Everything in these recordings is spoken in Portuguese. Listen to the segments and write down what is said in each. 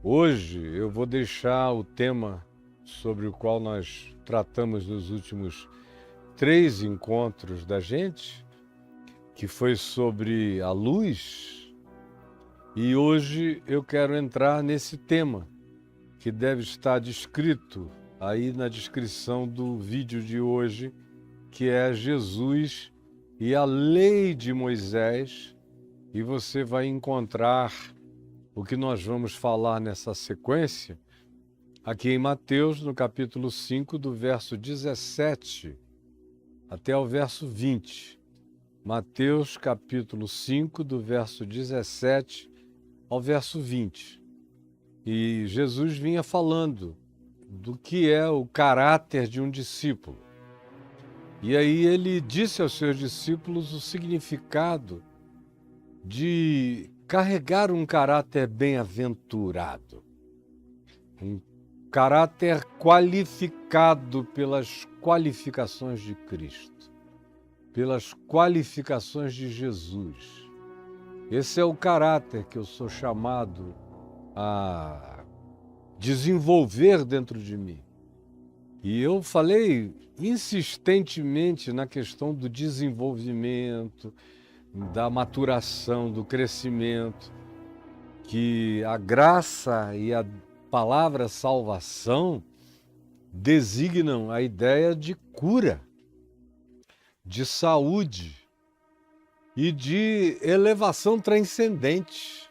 Hoje eu vou deixar o tema sobre o qual nós tratamos nos últimos 3 encontros da gente, que foi sobre a luz, e hoje eu quero entrar nesse tema, que deve estar descrito aí na descrição do vídeo de hoje, que é Jesus e a lei de Moisés, e você vai encontrar o que nós vamos falar nessa sequência aqui em Mateus, no capítulo 5, do verso 17 até o verso 20. Mateus, capítulo 5, do verso 17 ao verso 20. E Jesus vinha falando do que é o caráter de um discípulo. E aí ele disse aos seus discípulos o significado de carregar um caráter bem-aventurado, um caráter qualificado pelas qualificações de Cristo, pelas qualificações de Jesus. Esse é o caráter que eu sou chamado a desenvolver dentro de mim. E eu falei insistentemente na questão do desenvolvimento, da maturação, do crescimento, que a graça e a palavra salvação designam a ideia de cura, de saúde e de elevação transcendente.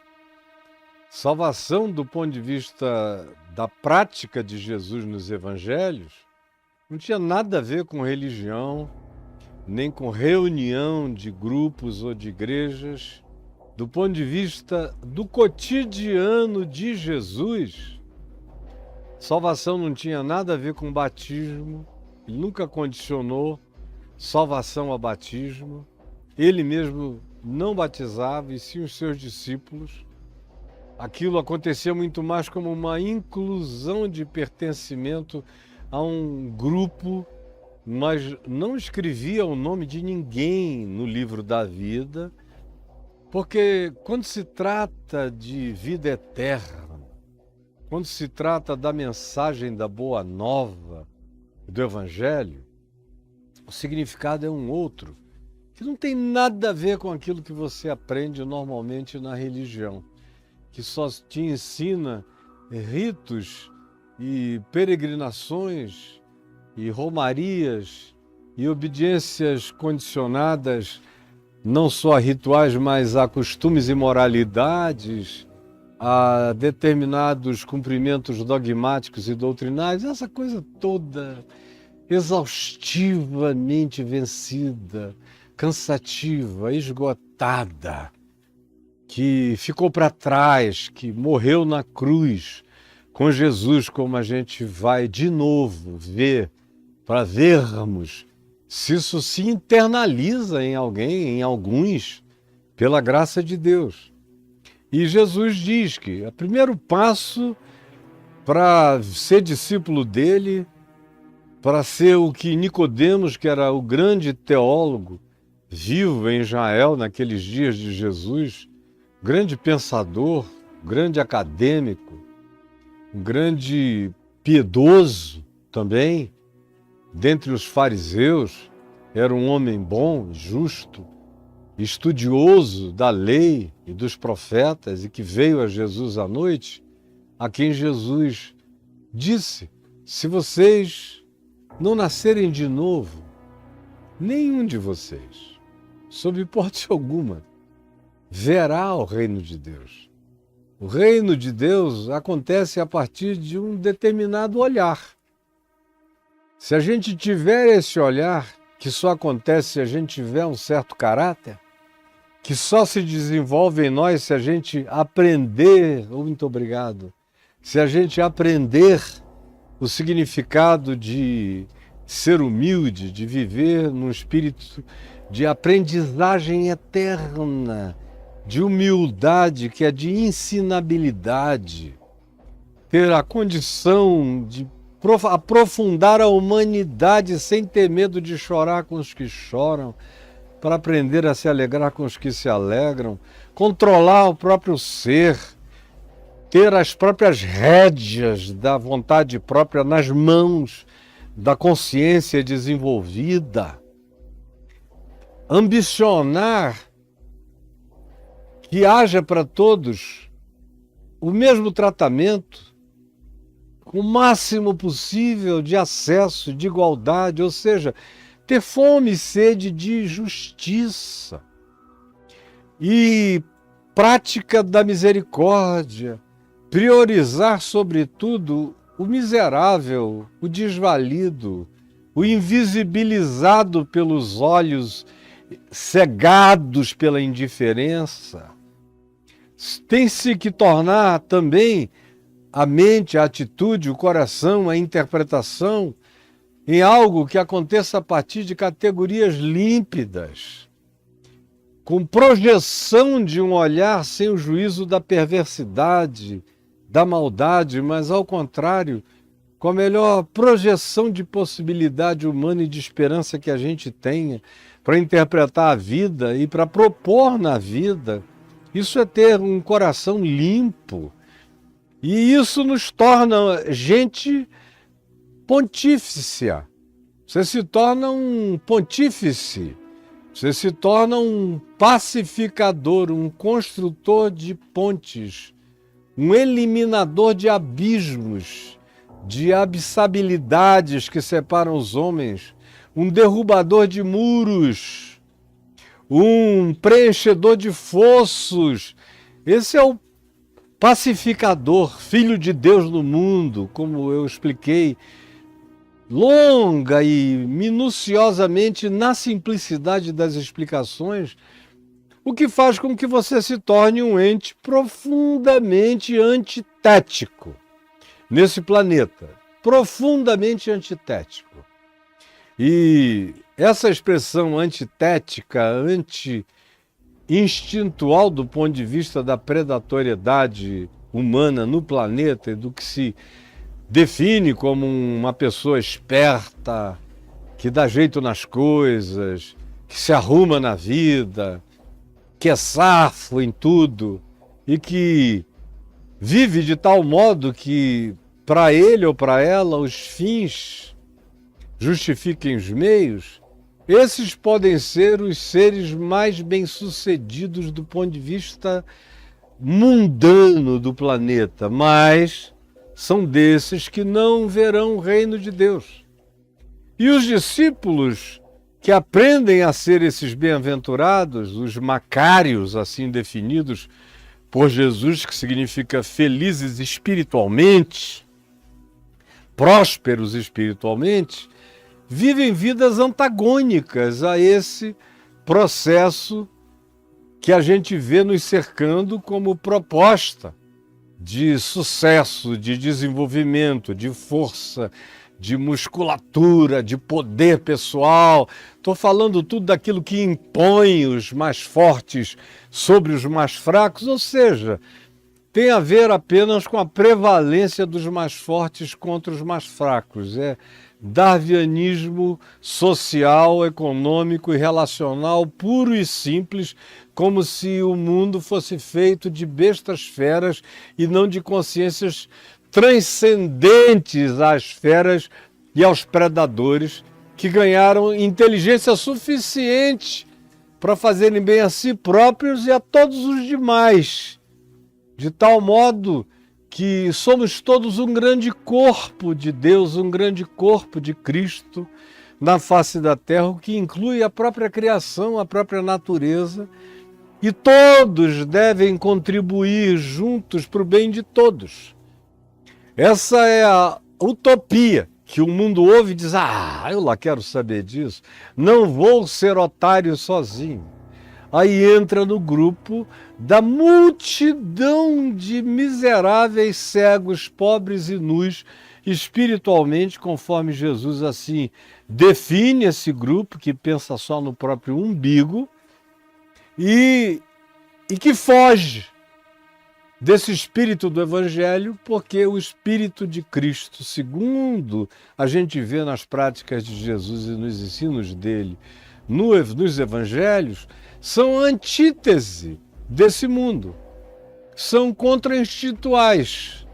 Salvação, do ponto de vista da prática de Jesus nos evangelhos, não tinha nada a ver com religião, nem com reunião de grupos ou de igrejas. Do ponto de vista do cotidiano de Jesus, salvação não tinha nada a ver com batismo, ele nunca condicionou salvação a batismo, ele mesmo não batizava, e sim os seus discípulos. Aquilo acontecia muito mais como uma inclusão de pertencimento a um grupo, mas não escrevia o nome de ninguém no livro da vida, porque quando se trata de vida eterna, quando se trata da mensagem da Boa Nova, do Evangelho, o significado é um outro, que não tem nada a ver com aquilo que você aprende normalmente na religião, que só te ensina ritos e peregrinações e romarias e obediências condicionadas não só a rituais, mas a costumes e moralidades, a determinados cumprimentos dogmáticos e doutrinários, essa coisa toda exaustivamente vencida, cansativa, esgotada, que ficou para trás, que morreu na cruz com Jesus, como a gente vai de novo ver, para vermos se isso se internaliza em alguém, em alguns, pela graça de Deus. E Jesus diz que o primeiro passo para ser discípulo dele, para ser o que Nicodemos, que era o grande teólogo vivo em Israel naqueles dias de Jesus, grande pensador, grande acadêmico, um grande piedoso também, dentre os fariseus, era um homem bom, justo, estudioso da lei e dos profetas, e que veio a Jesus à noite, a quem Jesus disse: se vocês não nascerem de novo, nenhum de vocês, sob hipótese alguma, verá o reino de Deus. O reino de Deus acontece a partir de um determinado olhar. Se a gente tiver esse olhar, que só acontece se a gente tiver um certo caráter, que só se desenvolve em nós se a gente aprender, muito obrigado, se a gente aprender o significado de ser humilde, de viver num espírito de aprendizagem eterna, de humildade, que é de ensinabilidade, ter a condição de aprofundar a humanidade sem ter medo de chorar com os que choram, para aprender a se alegrar com os que se alegram, controlar o próprio ser, ter as próprias rédeas da vontade própria nas mãos, da consciência desenvolvida, ambicionar que haja para todos o mesmo tratamento, o máximo possível de acesso, de igualdade, ou seja, ter fome e sede de justiça e prática da misericórdia, priorizar, sobretudo, o miserável, o desvalido, o invisibilizado pelos olhos cegados pela indiferença. Tem-se que tornar também a mente, a atitude, o coração, a interpretação em algo que aconteça a partir de categorias límpidas, com projeção de um olhar sem o juízo da perversidade, da maldade, mas ao contrário, com a melhor projeção de possibilidade humana e de esperança que a gente tenha para interpretar a vida e para propor na vida. Isso é ter um coração limpo. E isso nos torna gente pontífice. Você se torna um pontífice. Você se torna um pacificador, um construtor de pontes, um eliminador de abismos, de abissabilidades que separam os homens, um derrubador de muros, um preenchedor de fossos. Esse é o pacificador, filho de Deus no mundo, como eu expliquei, longa e minuciosamente na simplicidade das explicações, o que faz com que você se torne um ente profundamente antitético nesse planeta, profundamente antitético. E essa expressão antitética, anti-instintual do ponto de vista da predatoriedade humana no planeta e do que se define como uma pessoa esperta, que dá jeito nas coisas, que se arruma na vida, que é safo em tudo e que vive de tal modo que para ele ou para ela os fins justifiquem os meios. Esses podem ser os seres mais bem-sucedidos do ponto de vista mundano do planeta, mas são desses que não verão o reino de Deus. E os discípulos que aprendem a ser esses bem-aventurados, os macários, assim definidos por Jesus, que significa felizes espiritualmente, prósperos espiritualmente, vivem vidas antagônicas a esse processo que a gente vê nos cercando como proposta de sucesso, de desenvolvimento, de força, de musculatura, de poder pessoal. Estou falando tudo daquilo que impõe os mais fortes sobre os mais fracos, ou seja, tem a ver apenas com a prevalência dos mais fortes contra os mais fracos. É darwinismo social, econômico e relacional puro e simples, como se o mundo fosse feito de bestas feras e não de consciências transcendentes às feras e aos predadores que ganharam inteligência suficiente para fazerem bem a si próprios e a todos os demais, de tal modo que somos todos um grande corpo de Deus, um grande corpo de Cristo na face da terra, o que inclui a própria criação, a própria natureza, e todos devem contribuir juntos para o bem de todos. Essa é a utopia que o mundo ouve e diz: eu lá quero saber disso, não vou ser otário sozinho. Aí entra no grupo da multidão de miseráveis, cegos, pobres e nus, espiritualmente, conforme Jesus assim define esse grupo que pensa só no próprio umbigo e que foge desse espírito do Evangelho, porque o espírito de Cristo, segundo a gente vê nas práticas de Jesus e nos ensinos dele, nos Evangelhos, são a antítese desse mundo. são contra-instintuais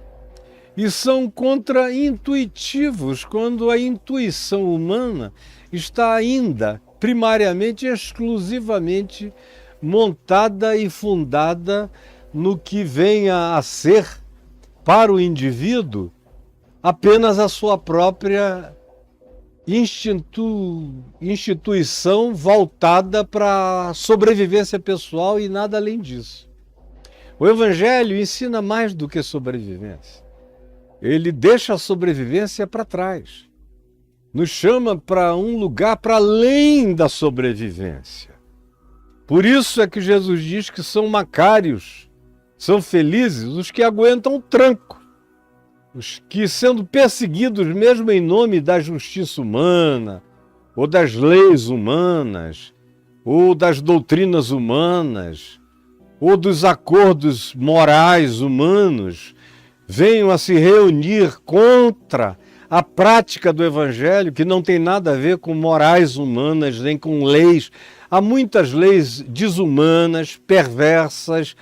e são contra-intuitivos, quando a intuição humana está ainda primariamente e exclusivamente montada e fundada no que venha a ser, para o indivíduo, apenas a sua própria instituição voltada para a sobrevivência pessoal e nada além disso. O Evangelho ensina mais do que sobrevivência. Ele deixa a sobrevivência para trás. Nos chama para um lugar para além da sobrevivência. Por isso é que Jesus diz que são macários, são felizes os que aguentam o tranco, os que, sendo perseguidos mesmo em nome da justiça humana, ou das leis humanas, ou das doutrinas humanas, ou dos acordos morais humanos, venham a se reunir contra a prática do Evangelho, que não tem nada a ver com morais humanas, nem com leis. Há muitas leis desumanas, perversas,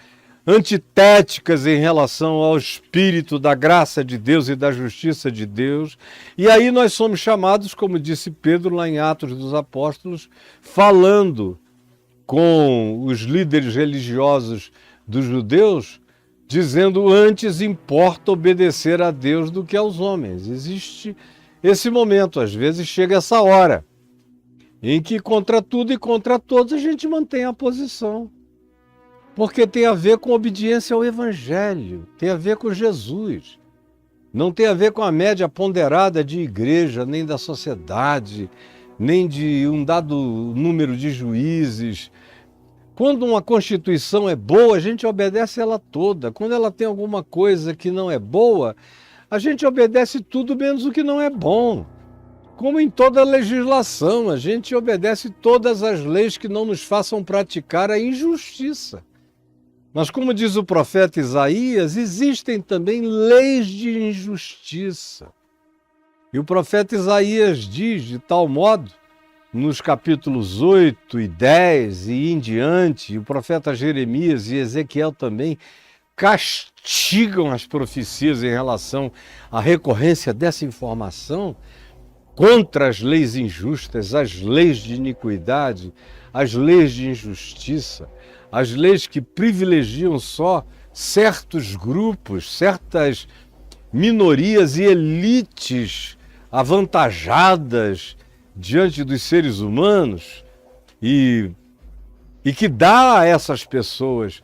antitéticas em relação ao espírito da graça de Deus e da justiça de Deus. E aí nós somos chamados, como disse Pedro lá em Atos dos Apóstolos, falando com os líderes religiosos dos judeus, dizendo: antes importa obedecer a Deus do que aos homens. Existe esse momento, às vezes chega essa hora, em que contra tudo e contra todos a gente mantém a posição. Porque tem a ver com obediência ao Evangelho, tem a ver com Jesus. Não tem a ver com a média ponderada de igreja, nem da sociedade, nem de um dado número de juízes. Quando uma Constituição é boa, a gente obedece ela toda. Quando ela tem alguma coisa que não é boa, a gente obedece tudo menos o que não é bom. Como em toda legislação, a gente obedece todas as leis que não nos façam praticar a injustiça. Mas como diz o profeta Isaías, existem também leis de injustiça. E o profeta Isaías diz de tal modo, nos capítulos 8 e 10 e em diante, o profeta Jeremias e Ezequiel também castigam as profecias em relação à recorrência dessa informação contra as leis injustas, as leis de iniquidade, as leis de injustiça, as leis que privilegiam só certos grupos, certas minorias e elites avantajadas diante dos seres humanos e que dá a essas pessoas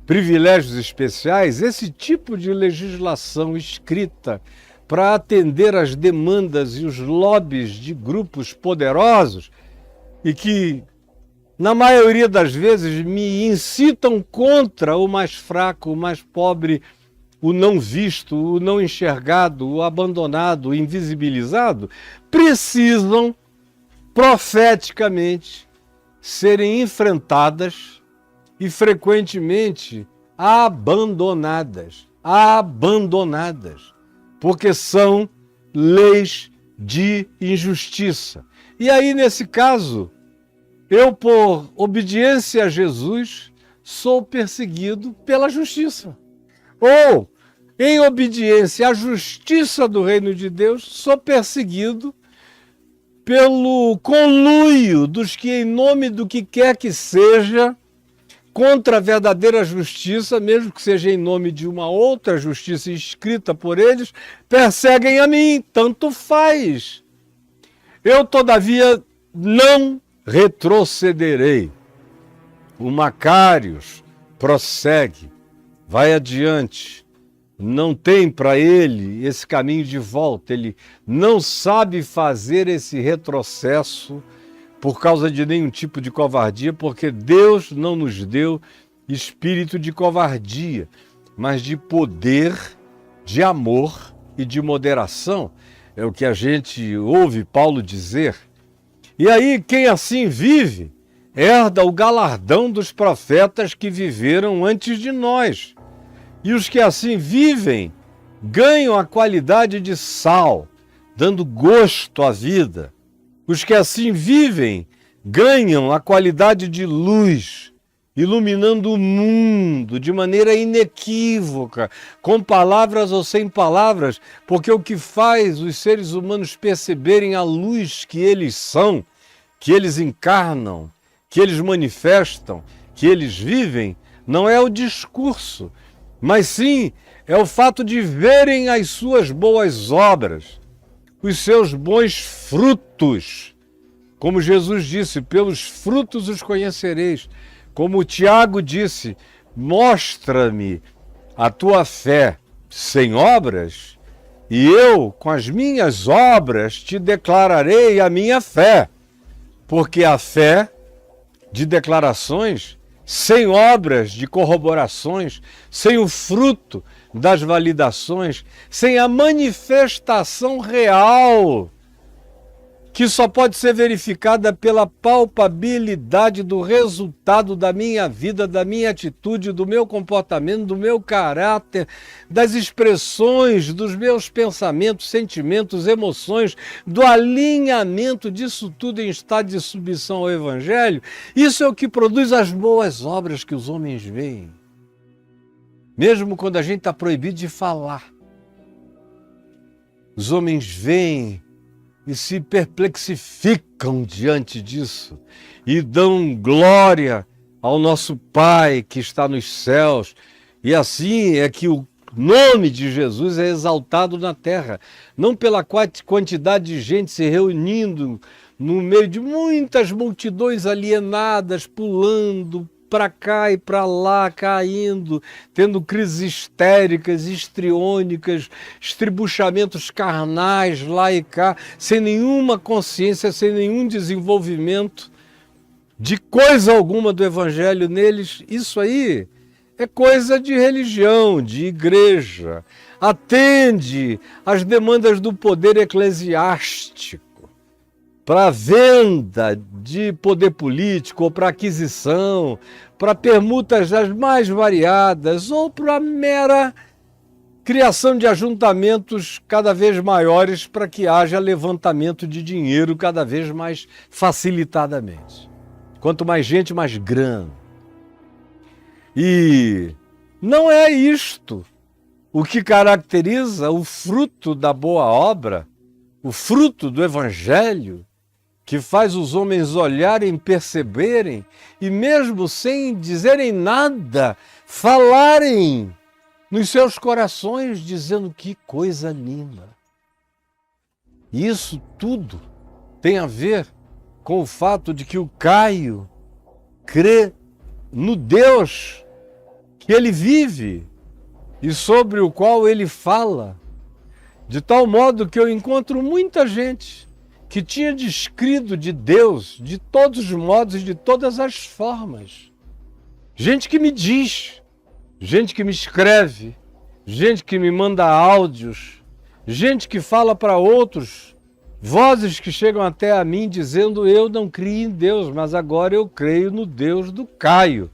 privilégios especiais. Esse tipo de legislação escrita para atender às demandas e os lobbies de grupos poderosos e que, na maioria das vezes, me incitam contra o mais fraco, o mais pobre, o não visto, o não enxergado, o abandonado, o invisibilizado, precisam profeticamente serem enfrentadas e frequentemente abandonadas, porque são leis de injustiça. E aí, nesse caso, eu, por obediência a Jesus, sou perseguido pela justiça. Ou, em obediência à justiça do reino de Deus, sou perseguido pelo conluio dos que, em nome do que quer que seja, contra a verdadeira justiça, mesmo que seja em nome de uma outra justiça escrita por eles, perseguem a mim. Tanto faz. Eu, todavia, não retrocederei. O Macários prossegue, vai adiante, não tem para ele esse caminho de volta, ele não sabe fazer esse retrocesso por causa de nenhum tipo de covardia, porque Deus não nos deu espírito de covardia, mas de poder, de amor e de moderação. É o que a gente ouve Paulo dizer. E aí, quem assim vive, herda o galardão dos profetas que viveram antes de nós. E os que assim vivem ganham a qualidade de sal, dando gosto à vida. Os que assim vivem ganham a qualidade de luz, iluminando o mundo de maneira inequívoca, com palavras ou sem palavras, porque o que faz os seres humanos perceberem a luz que eles são, que eles encarnam, que eles manifestam, que eles vivem, não é o discurso, mas sim é o fato de verem as suas boas obras, os seus bons frutos. Como Jesus disse, pelos frutos os conhecereis. Como Tiago disse, mostra-me a tua fé sem obras, e eu, com as minhas obras, te declararei a minha fé. Porque a fé de declarações, sem obras de corroborações, sem o fruto das validações, sem a manifestação real, que só pode ser verificada pela palpabilidade do resultado da minha vida, da minha atitude, do meu comportamento, do meu caráter, das expressões dos meus pensamentos, sentimentos, emoções, do alinhamento disso tudo em estado de submissão ao Evangelho. Isso é o que produz as boas obras que os homens veem. Mesmo quando a gente está proibido de falar, os homens veem e se perplexificam diante disso e dão glória ao nosso Pai que está nos céus. E assim é que o nome de Jesus é exaltado na terra, não pela quantidade de gente se reunindo no meio de muitas multidões alienadas, pulando para cá e para lá, caindo, tendo crises histéricas, histriônicas, estribuchamentos carnais lá e cá, sem nenhuma consciência, sem nenhum desenvolvimento de coisa alguma do Evangelho neles. Isso aí é coisa de religião, de igreja. Atende às demandas do poder eclesiástico para venda de poder político, ou para aquisição, para permutas das mais variadas, ou para mera criação de ajuntamentos cada vez maiores para que haja levantamento de dinheiro cada vez mais facilitadamente. Quanto mais gente, mais grana. E não é isto o que caracteriza o fruto da boa obra, o fruto do Evangelho, que faz os homens olharem, perceberem e mesmo sem dizerem nada, falarem nos seus corações, dizendo que coisa linda. E isso tudo tem a ver com o fato de que o Caio crê no Deus que ele vive e sobre o qual ele fala, de tal modo que eu encontro muita gente que tinha descrito de Deus de todos os modos e de todas as formas. Gente que me diz, gente que me escreve, gente que me manda áudios, gente que fala para outros, vozes que chegam até a mim dizendo: eu não crio em Deus, mas agora eu creio no Deus do Caio.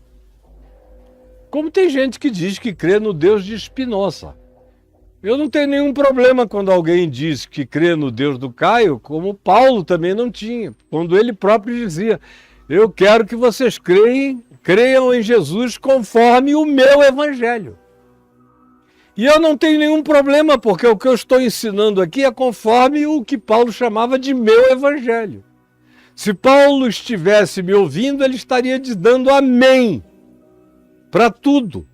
Como tem gente que diz que crê no Deus de Spinoza. Eu não tenho nenhum problema quando alguém diz que crê no Deus do Caio, como Paulo também não tinha, quando ele próprio dizia: eu quero que vocês creiam em Jesus conforme o meu Evangelho. E eu não tenho nenhum problema, porque o que eu estou ensinando aqui é conforme o que Paulo chamava de meu Evangelho. Se Paulo estivesse me ouvindo, ele estaria dando amém para tudo.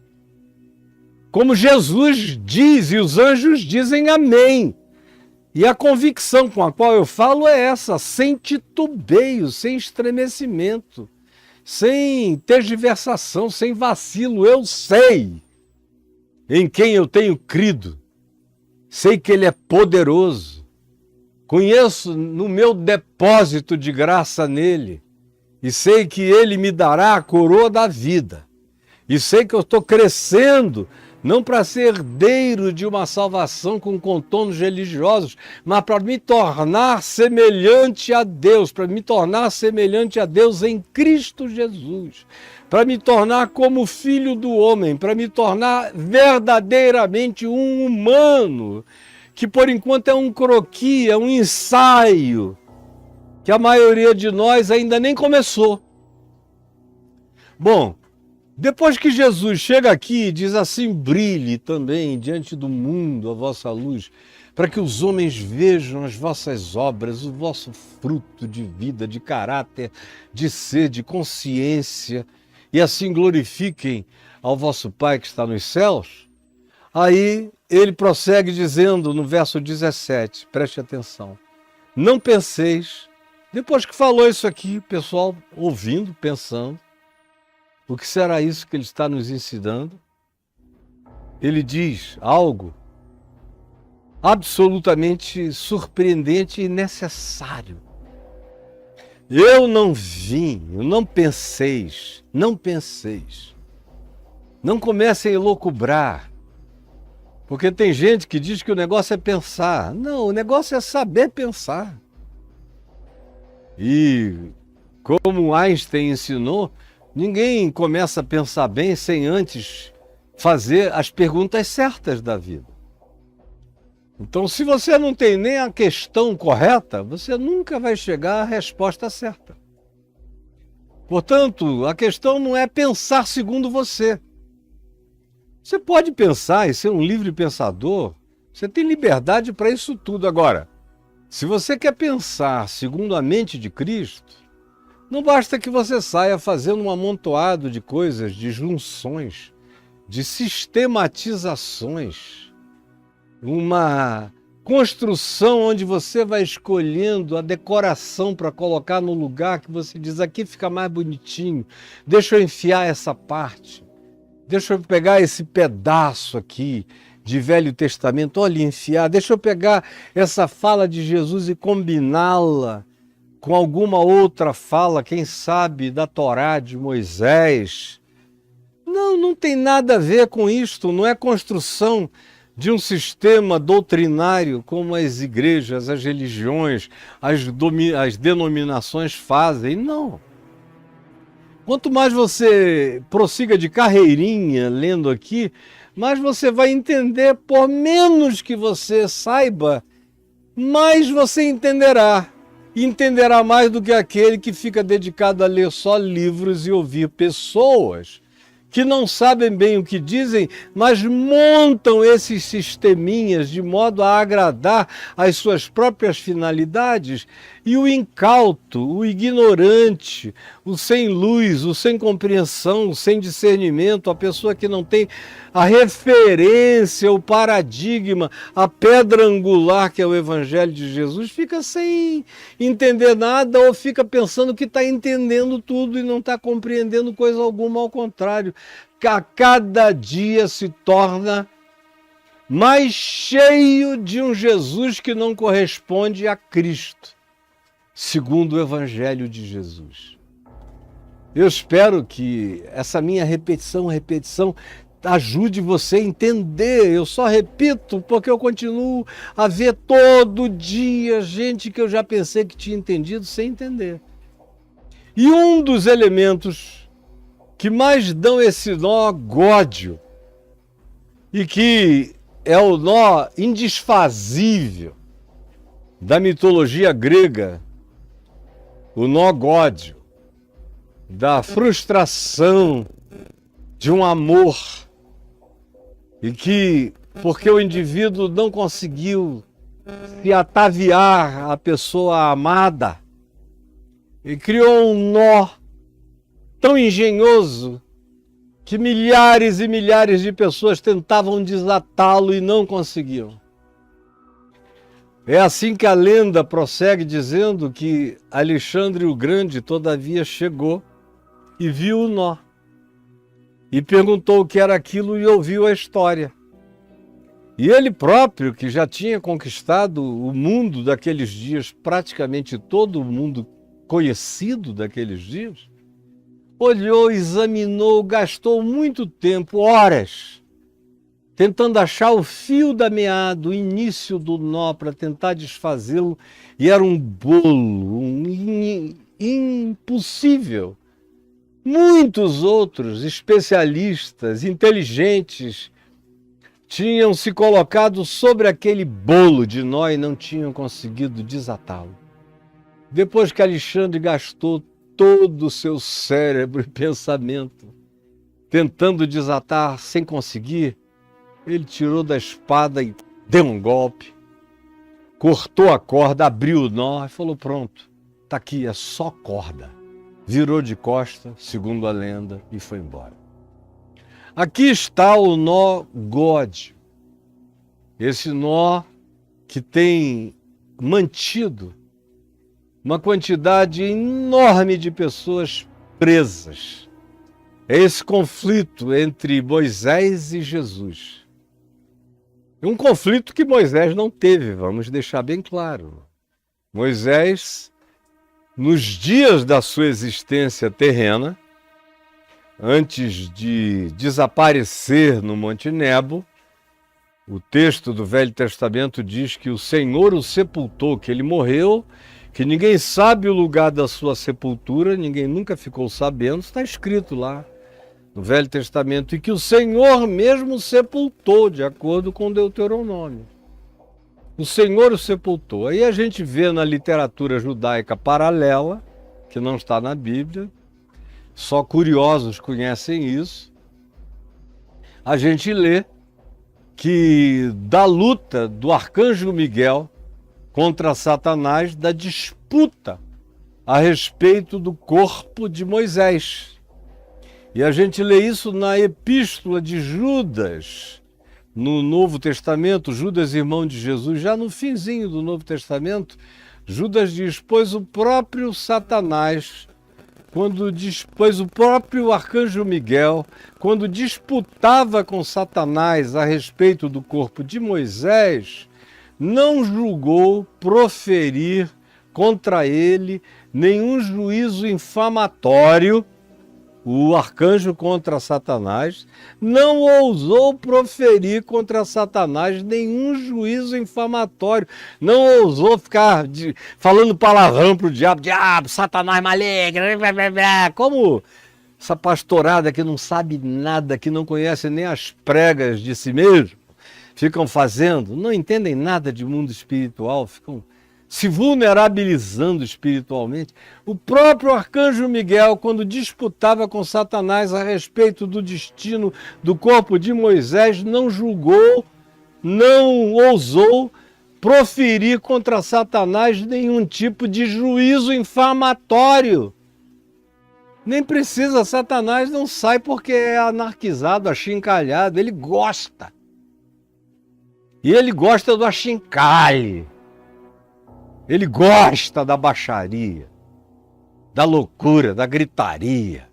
Como Jesus diz e os anjos dizem amém. E a convicção com a qual eu falo é essa, sem titubeio, sem estremecimento, sem tergiversação, sem vacilo. Eu sei em quem eu tenho crido, sei que Ele é poderoso, conheço no meu depósito de graça nele e sei que Ele me dará a coroa da vida. E sei que eu estou crescendo não para ser herdeiro de uma salvação com contornos religiosos, mas para me tornar semelhante a Deus, para me tornar semelhante a Deus em Cristo Jesus, para me tornar como filho do homem, para me tornar verdadeiramente um humano, que por enquanto é um croquis, é um ensaio, que a maioria de nós ainda nem começou. Bom, Depois que Jesus chega aqui e diz assim: brilhe também diante do mundo a vossa luz, para que os homens vejam as vossas obras, o vosso fruto de vida, de caráter, de ser, de consciência, e assim glorifiquem ao vosso Pai que está nos céus. Aí ele prossegue dizendo no verso 17, preste atenção: não penseis, depois que falou isso aqui, o pessoal ouvindo, pensando, o que será isso que ele está nos ensinando? Ele diz algo absolutamente surpreendente e necessário. Eu não penseis, não comecem a elocubrar, porque tem gente que diz que o negócio é pensar. Não, o negócio é saber pensar. E como Einstein ensinou, ninguém começa a pensar bem sem antes fazer as perguntas certas da vida. Então, se você não tem nem a questão correta, você nunca vai chegar à resposta certa. Portanto, a questão não é pensar segundo você. Você pode pensar e ser um livre pensador, você tem liberdade para isso tudo. Agora, se você quer pensar segundo a mente de Cristo, não basta que você saia fazendo um amontoado de coisas, de junções, de sistematizações, uma construção onde você vai escolhendo a decoração para colocar no lugar que você diz: aqui fica mais bonitinho, deixa eu enfiar essa parte, deixa eu pegar esse pedaço aqui de Velho Testamento, olha, enfiar, deixa eu pegar essa fala de Jesus e combiná-la com alguma outra fala, quem sabe da Torá de Moisés. Não tem nada a ver com isto, não é construção de um sistema doutrinário como as igrejas, as religiões, as denominações fazem, não. Quanto mais você prossiga de carreirinha lendo aqui, mais você vai entender, por menos que você saiba, mais você entenderá. E entenderá mais do que aquele que fica dedicado a ler só livros e ouvir pessoas que não sabem bem o que dizem, mas montam esses sisteminhas de modo a agradar às suas próprias finalidades. E o incauto, o ignorante, o sem luz, o sem compreensão, o sem discernimento, a pessoa que não tem a referência, o paradigma, a pedra angular que é o Evangelho de Jesus, fica sem entender nada ou fica pensando que está entendendo tudo e não está compreendendo coisa alguma, ao contrário, que a cada dia se torna mais cheio de um Jesus que não corresponde a Cristo, segundo o Evangelho de Jesus. Eu espero que essa minha repetição ajude você a entender. Eu só repito porque eu continuo a ver todo dia gente que eu já pensei que tinha entendido sem entender. E um dos elementos que mais dão esse nó gódio e que é o nó indesfazível da mitologia grega, o nó gódio, da frustração de um amor, e que, porque o indivíduo não conseguiu se ataviar à pessoa amada, e criou um nó tão engenhoso que milhares e milhares de pessoas tentavam desatá-lo e não conseguiam. É assim que a lenda prossegue dizendo que Alexandre o Grande, todavia, chegou e viu o nó. E perguntou o que era aquilo e ouviu a história. E ele próprio, que já tinha conquistado o mundo daqueles dias, praticamente todo o mundo conhecido daqueles dias, olhou, examinou, gastou muito tempo, horas, tentando achar o fio da meada, o início do nó, para tentar desfazê-lo, e era um bolo, impossível. Muitos outros especialistas, inteligentes, tinham se colocado sobre aquele bolo de nó e não tinham conseguido desatá-lo. Depois que Alexandre gastou todo o seu cérebro e pensamento tentando desatar sem conseguir, ele tirou da espada e deu um golpe, cortou a corda, abriu o nó e falou: pronto, tá aqui, é só corda. Virou de costa, segundo a lenda, e foi embora. Aqui está o nó God, esse nó que tem mantido uma quantidade enorme de pessoas presas. É esse conflito entre Moisés e Jesus. É um conflito que Moisés não teve, vamos deixar bem claro. Moisés, nos dias da sua existência terrena, antes de desaparecer no Monte Nebo, o texto do Velho Testamento diz que o Senhor o sepultou, que ele morreu, que ninguém sabe o lugar da sua sepultura, ninguém nunca ficou sabendo, está escrito lá no Velho Testamento, e que o Senhor mesmo sepultou, de acordo com Deuteronômio. O Senhor o sepultou. Aí a gente vê na literatura judaica paralela, que não está na Bíblia, só curiosos conhecem isso, a gente lê que da luta do arcanjo Miguel contra Satanás, da disputa a respeito do corpo de Moisés. E a gente lê isso na epístola de Judas, no Novo Testamento, Judas, irmão de Jesus, já no finzinho do Novo Testamento, Judas diz: pois o próprio Satanás, pois o próprio arcanjo Miguel, quando disputava com Satanás a respeito do corpo de Moisés, não julgou proferir contra ele nenhum juízo infamatório. O arcanjo contra Satanás não ousou proferir contra Satanás nenhum juízo infamatório, não ousou ficar falando palavrão para o diabo, Satanás maligno, como essa pastorada que não sabe nada, que não conhece nem as pregas de si mesmo, ficam fazendo, não entendem nada de mundo espiritual, ficam se vulnerabilizando espiritualmente. O próprio arcanjo Miguel, quando disputava com Satanás a respeito do destino do corpo de Moisés, não julgou, não ousou proferir contra Satanás nenhum tipo de juízo infamatório. Nem precisa, Satanás não sai porque é anarquizado, achincalhado, ele gosta. E ele gosta do achincalhe. Ele gosta da baixaria, da loucura, da gritaria.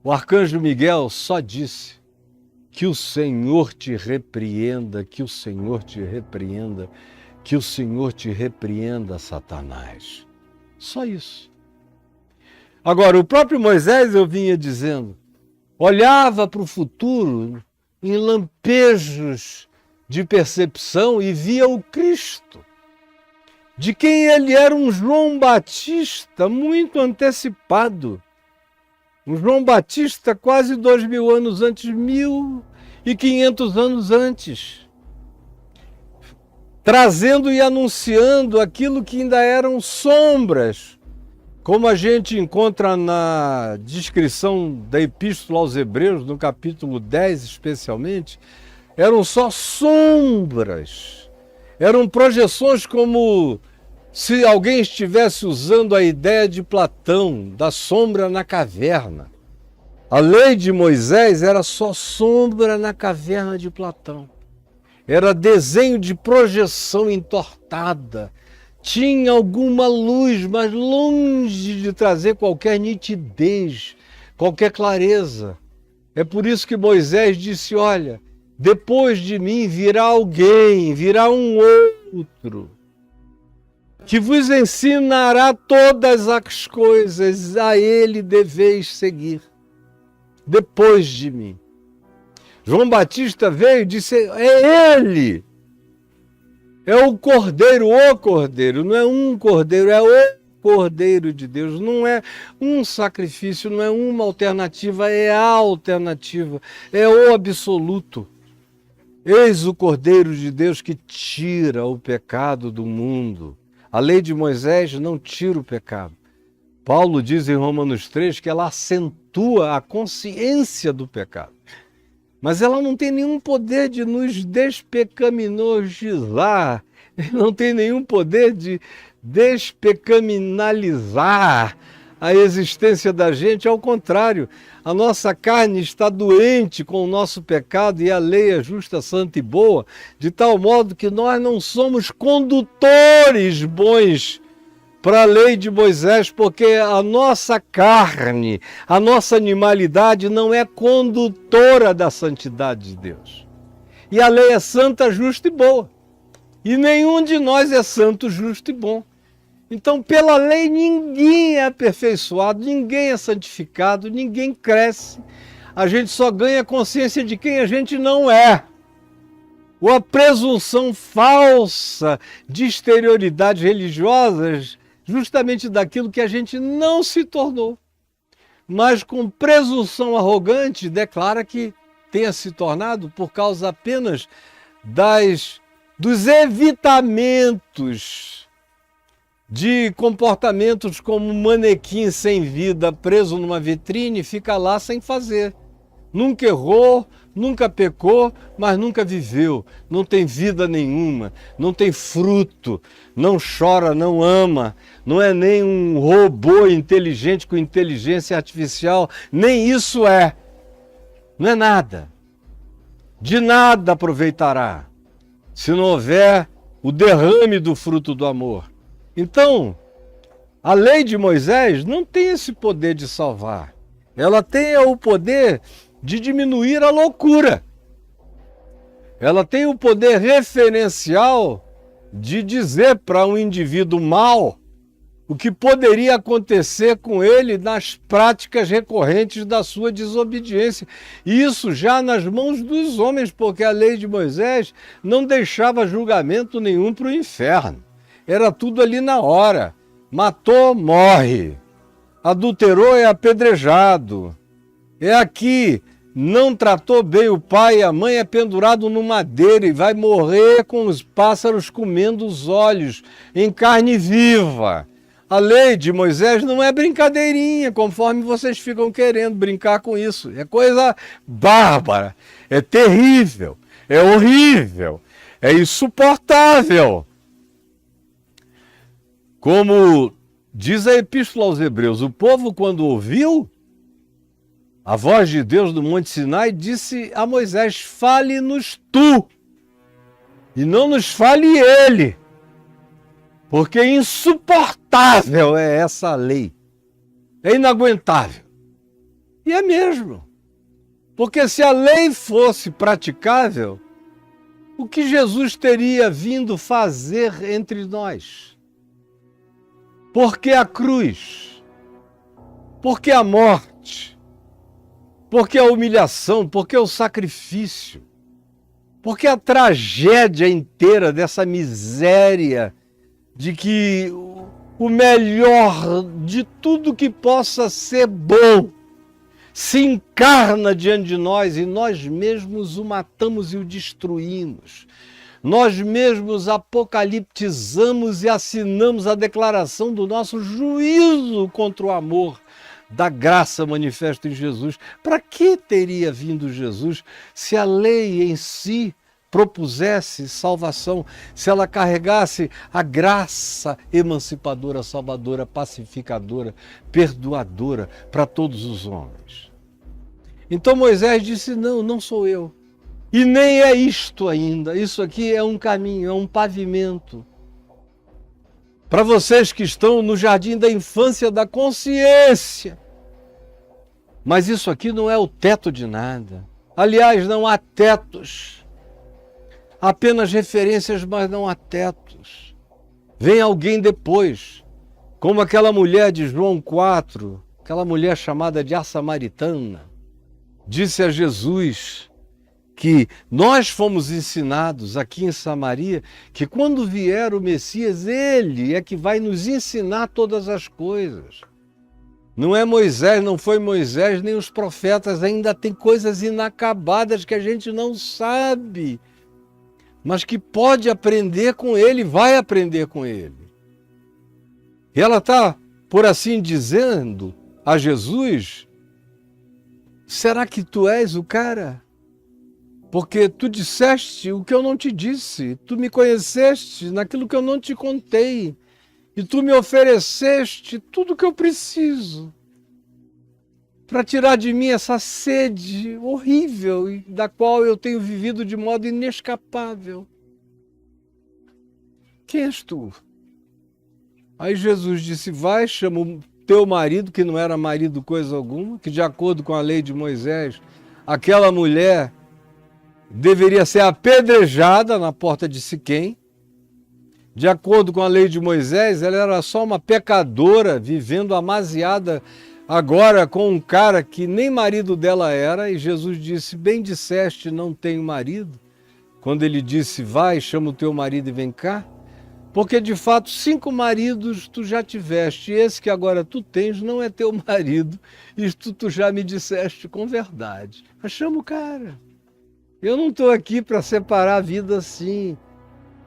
O arcanjo Miguel só disse: que o Senhor te repreenda, que o Senhor te repreenda, que o Senhor te repreenda, Satanás. Só isso. Agora, o próprio Moisés, eu vinha dizendo, olhava para o futuro em lampejos de percepção e via o Cristo, de quem ele era um João Batista muito antecipado. Um João Batista quase 2000 anos antes, 1500 anos antes. Trazendo e anunciando aquilo que ainda eram sombras, como a gente encontra na descrição da Epístola aos Hebreus, no capítulo 10 especialmente, eram só sombras, eram projeções como se alguém estivesse usando a ideia de Platão, da sombra na caverna. A lei de Moisés era só sombra na caverna de Platão. Era desenho de projeção entortada. Tinha alguma luz, mas longe de trazer qualquer nitidez, qualquer clareza. É por isso que Moisés disse: olha, depois de mim virá alguém, virá um outro, que vos ensinará todas as coisas, a ele deveis seguir, depois de mim. João Batista veio e disse: é ele, é o Cordeiro, não é um Cordeiro, é o Cordeiro de Deus, não é um sacrifício, não é uma alternativa, é a alternativa, é o absoluto. Eis o Cordeiro de Deus que tira o pecado do mundo. A lei de Moisés não tira o pecado. Paulo diz em Romanos 3 que ela acentua a consciência do pecado. Mas ela não tem nenhum poder de nos despecaminosizar, não tem nenhum poder de despecaminalizar a existência da gente. Ao contrário, a nossa carne está doente com o nosso pecado e a lei é justa, santa e boa, de tal modo que nós não somos condutores bons para a lei de Moisés, porque a nossa carne, a nossa animalidade não é condutora da santidade de Deus. E a lei é santa, justa e boa. E nenhum de nós é santo, justo e bom. Então, pela lei, ninguém é aperfeiçoado, ninguém é santificado, ninguém cresce. A gente só ganha consciência de quem a gente não é. Ou a presunção falsa de exterioridades religiosas, justamente daquilo que a gente não se tornou. Mas com presunção arrogante, declara que tenha se tornado por causa apenas dos evitamentos de comportamentos como um manequim sem vida preso numa vitrine, fica lá sem fazer. Nunca errou, nunca pecou, mas nunca viveu. Não tem vida nenhuma, não tem fruto, não chora, não ama, não é nem um robô inteligente com inteligência artificial, nem isso é. Não é nada. De nada aproveitará, se não houver o derrame do fruto do amor. Então, a lei de Moisés não tem esse poder de salvar. Ela tem o poder de diminuir a loucura. Ela tem o poder referencial de dizer para um indivíduo mau o que poderia acontecer com ele nas práticas recorrentes da sua desobediência. E isso já nas mãos dos homens, porque a lei de Moisés não deixava julgamento nenhum para o inferno. Era tudo ali na hora. Matou, morre. Adulterou, é apedrejado. É aqui. Não tratou bem o pai e a mãe, é pendurado no madeiro e vai morrer com os pássaros comendo os olhos, em carne viva. A lei de Moisés não é brincadeirinha, conforme vocês ficam querendo brincar com isso. É coisa bárbara, é terrível, é horrível, é insuportável. Como diz a Epístola aos Hebreus, o povo, quando ouviu a voz de Deus do Monte Sinai, disse a Moisés: fale-nos tu, e não nos fale ele, porque insuportável é essa lei, é inaguentável. E é mesmo, porque se a lei fosse praticável, o que Jesus teria vindo fazer entre nós? Por que a cruz? Por que a morte? Por que a humilhação? Por que o sacrifício? Por que a tragédia inteira dessa miséria de que o melhor de tudo que possa ser bom se encarna diante de nós e nós mesmos o matamos e o destruímos? Nós mesmos apocaliptizamos e assinamos a declaração do nosso juízo contra o amor da graça manifesta em Jesus. Para que teria vindo Jesus se a lei em si propusesse salvação, se ela carregasse a graça emancipadora, salvadora, pacificadora, perdoadora para todos os homens? Então Moisés disse: não, não sou eu. E nem é isto ainda. Isso aqui é um caminho, é um pavimento. Para vocês que estão no jardim da infância da consciência. Mas isso aqui não é o teto de nada. Aliás, não há tetos. Apenas referências, mas não há tetos. Vem alguém depois, como aquela mulher de João 4, aquela mulher chamada de a Samaritana, disse a Jesus que nós fomos ensinados aqui em Samaria que quando vier o Messias, ele é que vai nos ensinar todas as coisas. Não é Moisés, não foi Moisés, nem os profetas, ainda tem coisas inacabadas que a gente não sabe, mas que pode aprender com ele, vai aprender com ele. E ela está por assim dizendo, a Jesus: será que tu és o cara? Porque tu disseste o que eu não te disse, tu me conheceste naquilo que eu não te contei, e tu me ofereceste tudo o que eu preciso para tirar de mim essa sede horrível e da qual eu tenho vivido de modo inescapável. Quem és tu? Aí Jesus disse: vai, chama o teu marido, que não era marido coisa alguma, que de acordo com a lei de Moisés, aquela mulher deveria ser apedrejada na porta de Siquém. De acordo com a lei de Moisés, ela era só uma pecadora vivendo amaziada agora com um cara que nem marido dela era. E Jesus disse: bem disseste, não tenho marido. Quando ele disse: vai, chama o teu marido e vem cá. Porque de fato 5 maridos tu já tiveste, e esse que agora tu tens não é teu marido. Isto tu já me disseste com verdade. Mas chama o cara. Eu não estou aqui para separar a vida assim.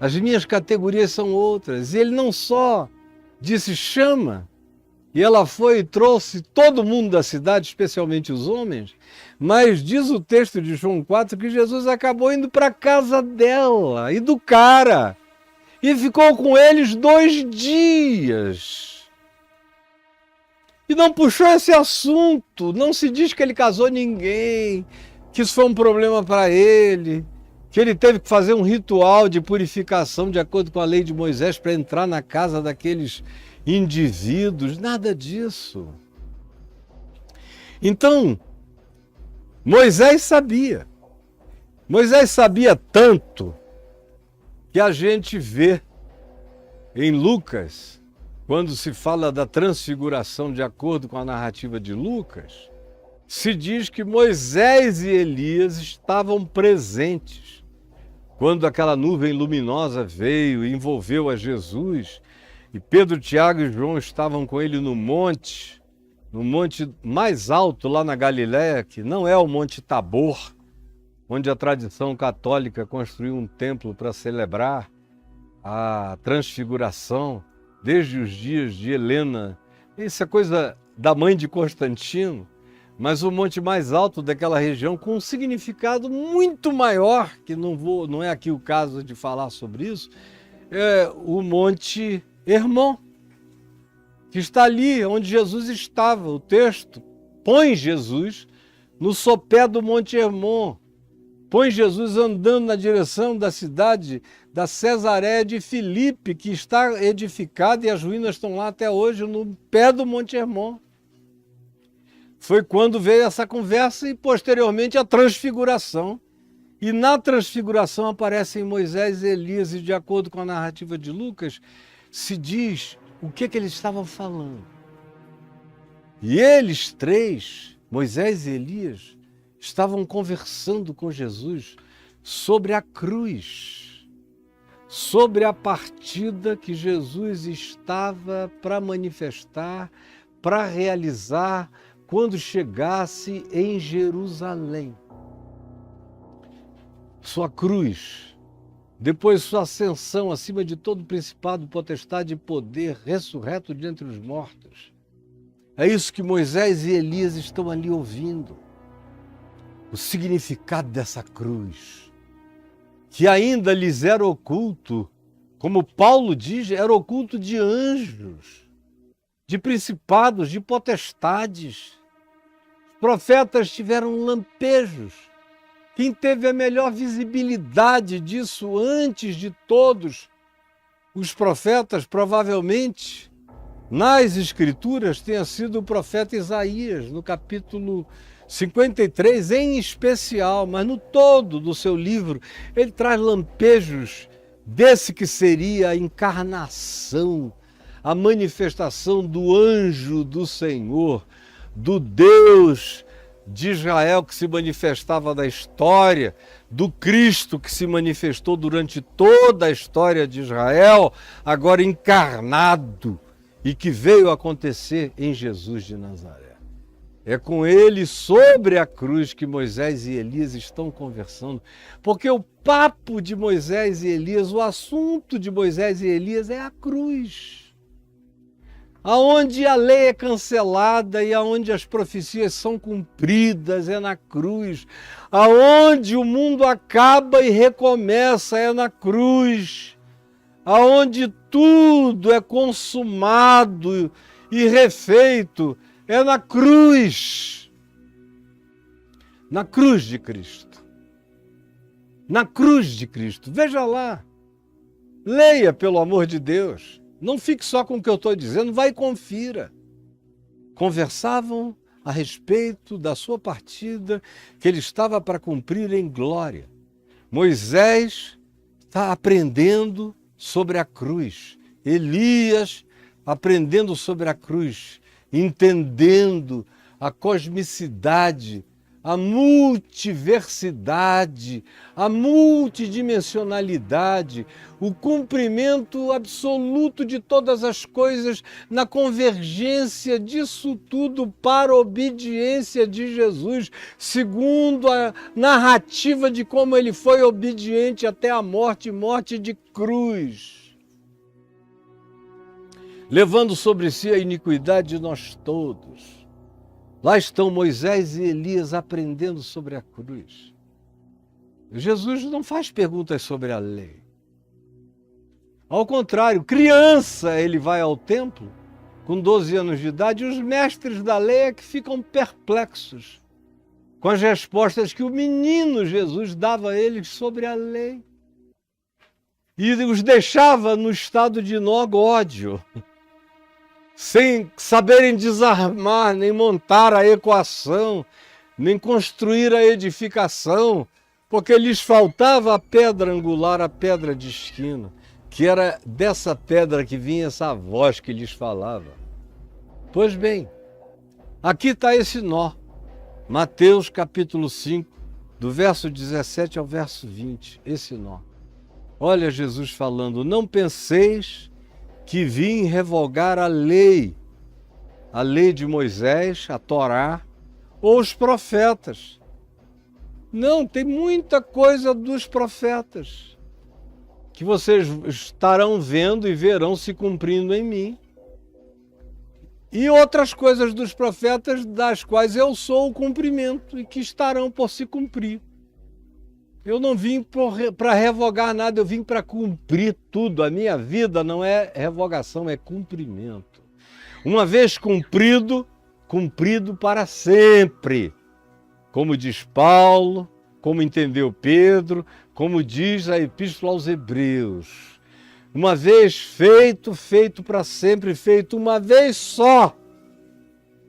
As minhas categorias são outras. E ele não só disse chama, e ela foi e trouxe todo mundo da cidade, especialmente os homens, mas diz o texto de João 4 que Jesus acabou indo para a casa dela e do cara. E ficou com eles 2 dias. E não puxou esse assunto. Não se diz que ele casou ninguém, que isso foi um problema para ele, que ele teve que fazer um ritual de purificação de acordo com a lei de Moisés para entrar na casa daqueles indivíduos. Nada disso. Então, Moisés sabia. Moisés sabia tanto que a gente vê em Lucas, quando se fala da transfiguração de acordo com a narrativa de Lucas, se diz que Moisés e Elias estavam presentes quando aquela nuvem luminosa veio e envolveu a Jesus, e Pedro, Tiago e João estavam com ele no monte mais alto lá na Galiléia, que não é o Monte Tabor, onde a tradição católica construiu um templo para celebrar a transfiguração desde os dias de Helena. Isso é coisa da mãe de Constantino, mas o monte mais alto daquela região com um significado muito maior, que não é aqui o caso de falar sobre isso, é o Monte Hermon, que está ali onde Jesus estava. O texto põe Jesus no sopé do Monte Hermon, põe Jesus andando na direção da cidade da Cesareia de Filipe, que está edificada, e as ruínas estão lá até hoje, no pé do Monte Hermon. Foi quando veio essa conversa e, posteriormente, a transfiguração. E na transfiguração aparecem Moisés e Elias, e de acordo com a narrativa de Lucas, se diz o que eles estavam falando. E eles 3, Moisés e Elias, estavam conversando com Jesus sobre a cruz, sobre a partida que Jesus estava para manifestar, para realizar quando chegasse em Jerusalém. Sua cruz, depois sua ascensão acima de todo principado, potestade e poder, ressurreto de entre os mortos. É isso que Moisés e Elias estão ali ouvindo. O significado dessa cruz, que ainda lhes era oculto, como Paulo diz, era oculto de anjos, de principados, de potestades. Os profetas tiveram lampejos. Quem teve a melhor visibilidade disso antes de todos os profetas, provavelmente, nas Escrituras, tenha sido o profeta Isaías, no capítulo 53 em especial, mas no todo do seu livro, ele traz lampejos desse que seria a encarnação, a manifestação do anjo do Senhor, do Deus de Israel que se manifestava na história, do Cristo que se manifestou durante toda a história de Israel, agora encarnado, e que veio acontecer em Jesus de Nazaré. É com ele sobre a cruz que Moisés e Elias estão conversando, porque o papo de Moisés e Elias, o assunto de Moisés e Elias é a cruz. Aonde a lei é cancelada e aonde as profecias são cumpridas é na cruz. Aonde o mundo acaba e recomeça é na cruz. Aonde tudo é consumado e refeito é na cruz. Na cruz de Cristo. Na cruz de Cristo. Veja lá. Leia, pelo amor de Deus. Não fique só com o que eu estou dizendo, vai e confira. Conversavam a respeito da sua partida que ele estava para cumprir em glória. Moisés está aprendendo sobre a cruz. Elias aprendendo sobre a cruz, entendendo a cosmicidade, a multiversidade, a multidimensionalidade, o cumprimento absoluto de todas as coisas na convergência disso tudo para a obediência de Jesus, segundo a narrativa de como ele foi obediente até a morte, morte de cruz, levando sobre si a iniquidade de nós todos. Lá estão Moisés e Elias aprendendo sobre a cruz. Jesus não faz perguntas sobre a lei. Ao contrário, criança, ele vai ao templo, com 12 anos de idade, e os mestres da lei é que ficam perplexos com as respostas que o menino Jesus dava a eles sobre a lei. E os deixava no estado de nó ódio, sem saberem desarmar, nem montar a equação, nem construir a edificação, porque lhes faltava a pedra angular, a pedra de esquina, que era dessa pedra que vinha essa voz que lhes falava. Pois bem, aqui está esse nó. Mateus capítulo 5, do verso 17 ao verso 20, esse nó. Olha Jesus falando, não penseis que vim revogar a lei de Moisés, a Torá, ou os profetas. Não, tem muita coisa dos profetas que vocês estarão vendo e verão se cumprindo em mim. E outras coisas dos profetas das quais eu sou o cumprimento e que estarão por se cumprir. Eu não vim para revogar nada, eu vim para cumprir tudo. A minha vida não é revogação, é cumprimento. Uma vez cumprido, cumprido para sempre. Como diz Paulo, como entendeu Pedro, como diz a Epístola aos Hebreus. Uma vez feito, feito para sempre, feito uma vez só.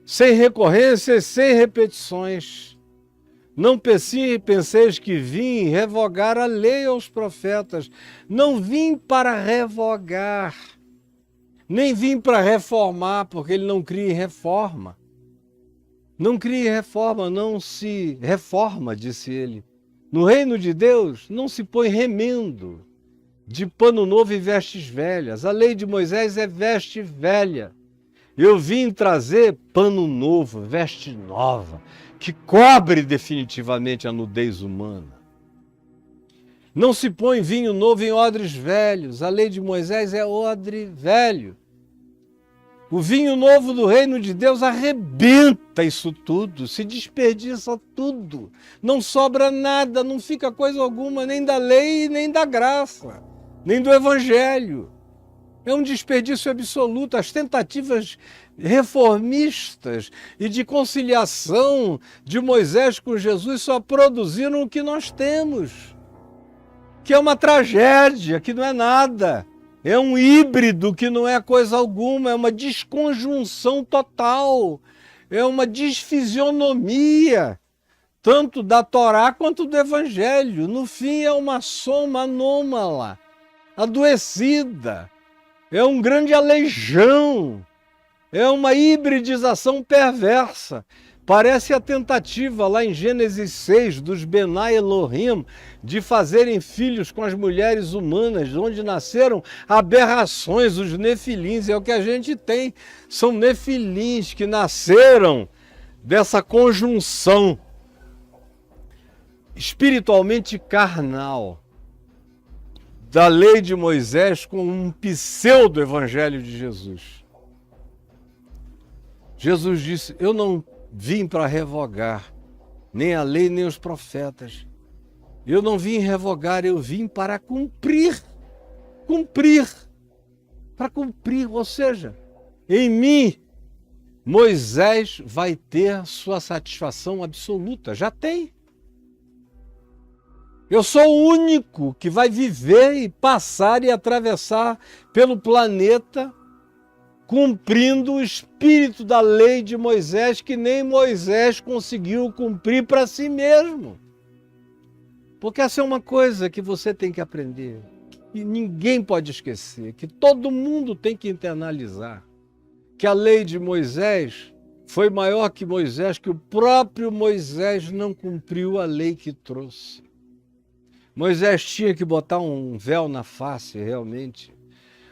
Sem recorrências, sem repetições. Não penseis que vim revogar a lei aos profetas. Não vim para revogar, nem vim para reformar, porque ele não cria em reforma. Não cria em reforma, não se reforma, disse ele. No reino de Deus não se põe remendo de pano novo e vestes velhas. A lei de Moisés é veste velha. Eu vim trazer pano novo, veste nova, que cobre definitivamente a nudez humana. Não se põe vinho novo em odres velhos. A lei de Moisés é odre velho. O vinho novo do reino de Deus arrebenta isso tudo, se desperdiça tudo. Não sobra nada, não fica coisa alguma, nem da lei, nem da graça, nem do evangelho. É um desperdício absoluto. As tentativas reformistas e de conciliação de Moisés com Jesus só produziram o que nós temos, que é uma tragédia, que não é nada. É um híbrido que não é coisa alguma, é uma desconjunção total, é uma desfisionomia, tanto da Torá quanto do Evangelho. No fim é uma soma anômala, adoecida, é um grande aleijão, é uma hibridização perversa. Parece a tentativa lá em Gênesis 6 dos Benai Elohim de fazerem filhos com as mulheres humanas, onde nasceram aberrações, os nefilins. É o que a gente tem, são nefilins que nasceram dessa conjunção espiritualmente carnal da lei de Moisés com um pseudo-evangelho de Jesus. Jesus disse: eu não vim para revogar nem a lei nem os profetas. Eu não vim revogar, eu vim para cumprir. Cumprir. Para cumprir, ou seja, em mim, Moisés vai ter sua satisfação absoluta. Já tem. Eu sou o único que vai viver e passar e atravessar pelo planeta cumprindo o espírito da lei de Moisés, que nem Moisés conseguiu cumprir para si mesmo. Porque essa é uma coisa que você tem que aprender, que ninguém pode esquecer, que todo mundo tem que internalizar, que a lei de Moisés foi maior que Moisés, que o próprio Moisés não cumpriu a lei que trouxe. Moisés tinha que botar um véu na face, realmente,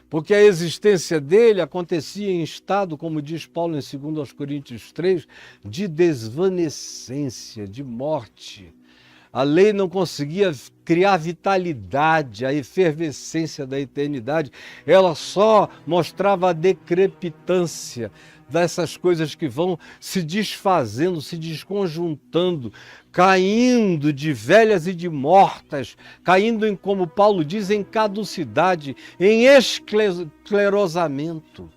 porque a existência dele acontecia em estado, como diz Paulo em 2 Coríntios 3, de desvanecência, de morte. A lei não conseguia criar vitalidade, a efervescência da eternidade. Ela só mostrava a decrepitância dessas coisas que vão se desfazendo, se desconjuntando, caindo de velhas e de mortas, caindo em, como Paulo diz, em caducidade, em esclerosamento.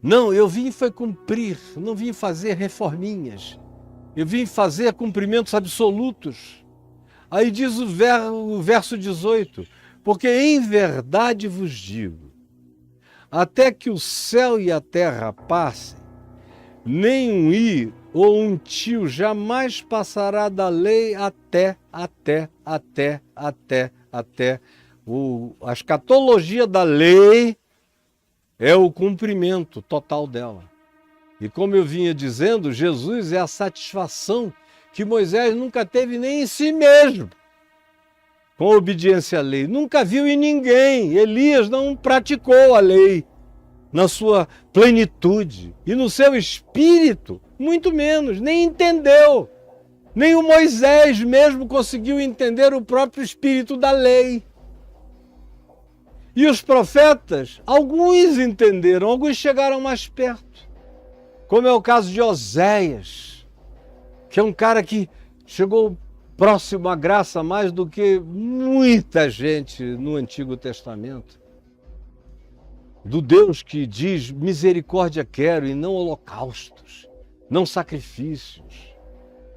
Não, eu vim foi cumprir, não vim fazer reforminhas. Eu vim fazer cumprimentos absolutos. Aí diz o verso 18, porque em verdade vos digo, até que o céu e a terra passem, nem um i ou um tio jamais passará da lei até. A escatologia da lei é o cumprimento total dela. E como eu vinha dizendo, Jesus é a satisfação que Moisés nunca teve nem em si mesmo, com a obediência à lei. Nunca viu em ninguém. Elias não praticou a lei na sua plenitude. E no seu espírito, muito menos, nem entendeu. Nem o Moisés mesmo conseguiu entender o próprio espírito da lei. E os profetas, alguns entenderam, alguns chegaram mais perto. Como é o caso de Oséias, que é um cara que chegou próximo à graça mais do que muita gente no Antigo Testamento. Do Deus que diz, misericórdia quero e não holocaustos, não sacrifícios.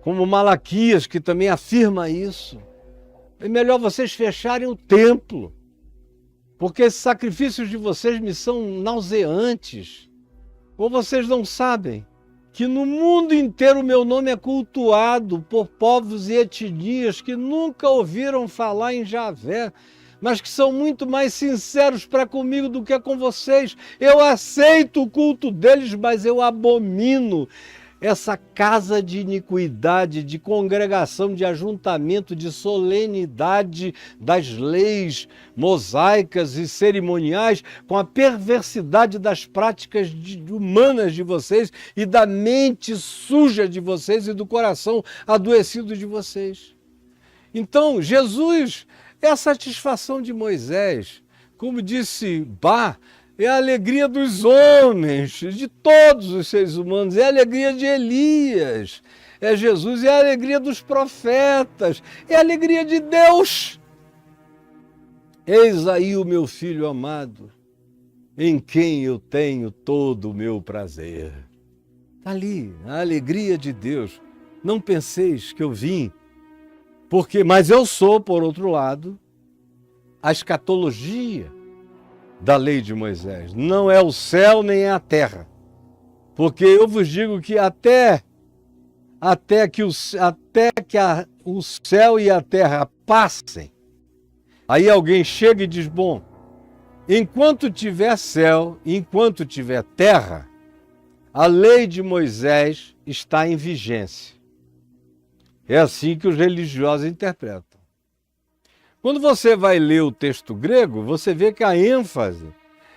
Como Malaquias, que também afirma isso. É melhor vocês fecharem o templo, porque esses sacrifícios de vocês me são nauseantes. Ou vocês não sabem que no mundo inteiro o meu nome é cultuado por povos e etnias que nunca ouviram falar em Javé, mas que são muito mais sinceros para comigo do que com vocês. Eu aceito o culto deles, mas eu abomino essa casa de iniquidade, de congregação, de ajuntamento, de solenidade das leis mosaicas e cerimoniais, com a perversidade das práticas humanas de vocês e da mente suja de vocês e do coração adoecido de vocês. Então, Jesus é a satisfação de Moisés. Como disse Bach, é a alegria dos homens, de todos os seres humanos, é a alegria de Elias, é Jesus, é a alegria dos profetas, é a alegria de Deus. Eis aí o meu filho amado, em quem eu tenho todo o meu prazer. Está ali, a alegria de Deus. Não penseis que eu vim, mas eu sou, por outro lado, a escatologia da lei de Moisés. Não é o céu nem é a terra. Porque eu vos digo que até que o céu e a terra passem, aí alguém chega e diz, bom, enquanto tiver céu, enquanto tiver terra, a lei de Moisés está em vigência. É assim que os religiosos interpretam. Quando você vai ler o texto grego, você vê que a ênfase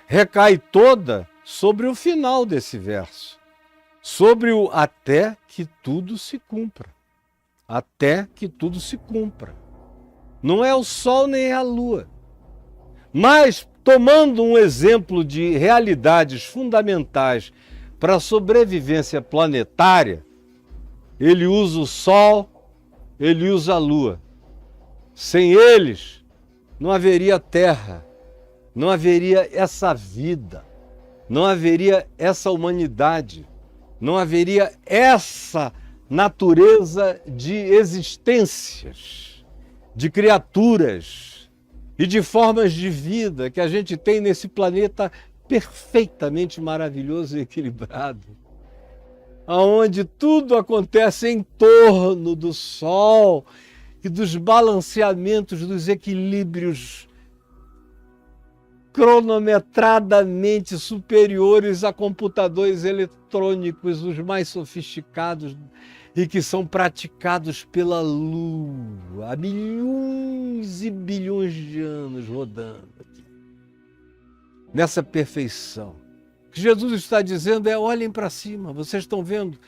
recai toda sobre o final desse verso, sobre o até que tudo se cumpra. Até que tudo se cumpra. Não é o sol nem a lua. Mas tomando um exemplo de realidades fundamentais para a sobrevivência planetária, ele usa o Sol, ele usa a Lua. Sem eles, não haveria Terra, não haveria essa vida, não haveria essa humanidade, não haveria essa natureza de existências, de criaturas e de formas de vida que a gente tem nesse planeta perfeitamente maravilhoso e equilibrado, onde tudo acontece em torno do Sol e dos balanceamentos, dos equilíbrios cronometradamente superiores a computadores eletrônicos, os mais sofisticados e que são praticados pela Lua há milhões e bilhões de anos rodando aqui. Nessa perfeição. O que Jesus está dizendo é: olhem para cima, vocês estão vendo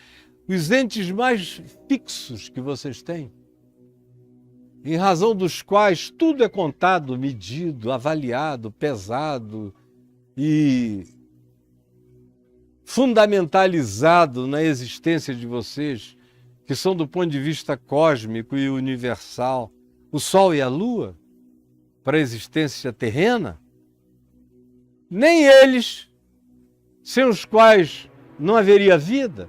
os entes mais fixos que vocês têm, em razão dos quais tudo é contado, medido, avaliado, pesado e fundamentalizado na existência de vocês, que são do ponto de vista cósmico e universal, o Sol e a Lua, para a existência terrena. Nem eles, sem os quais não haveria vida,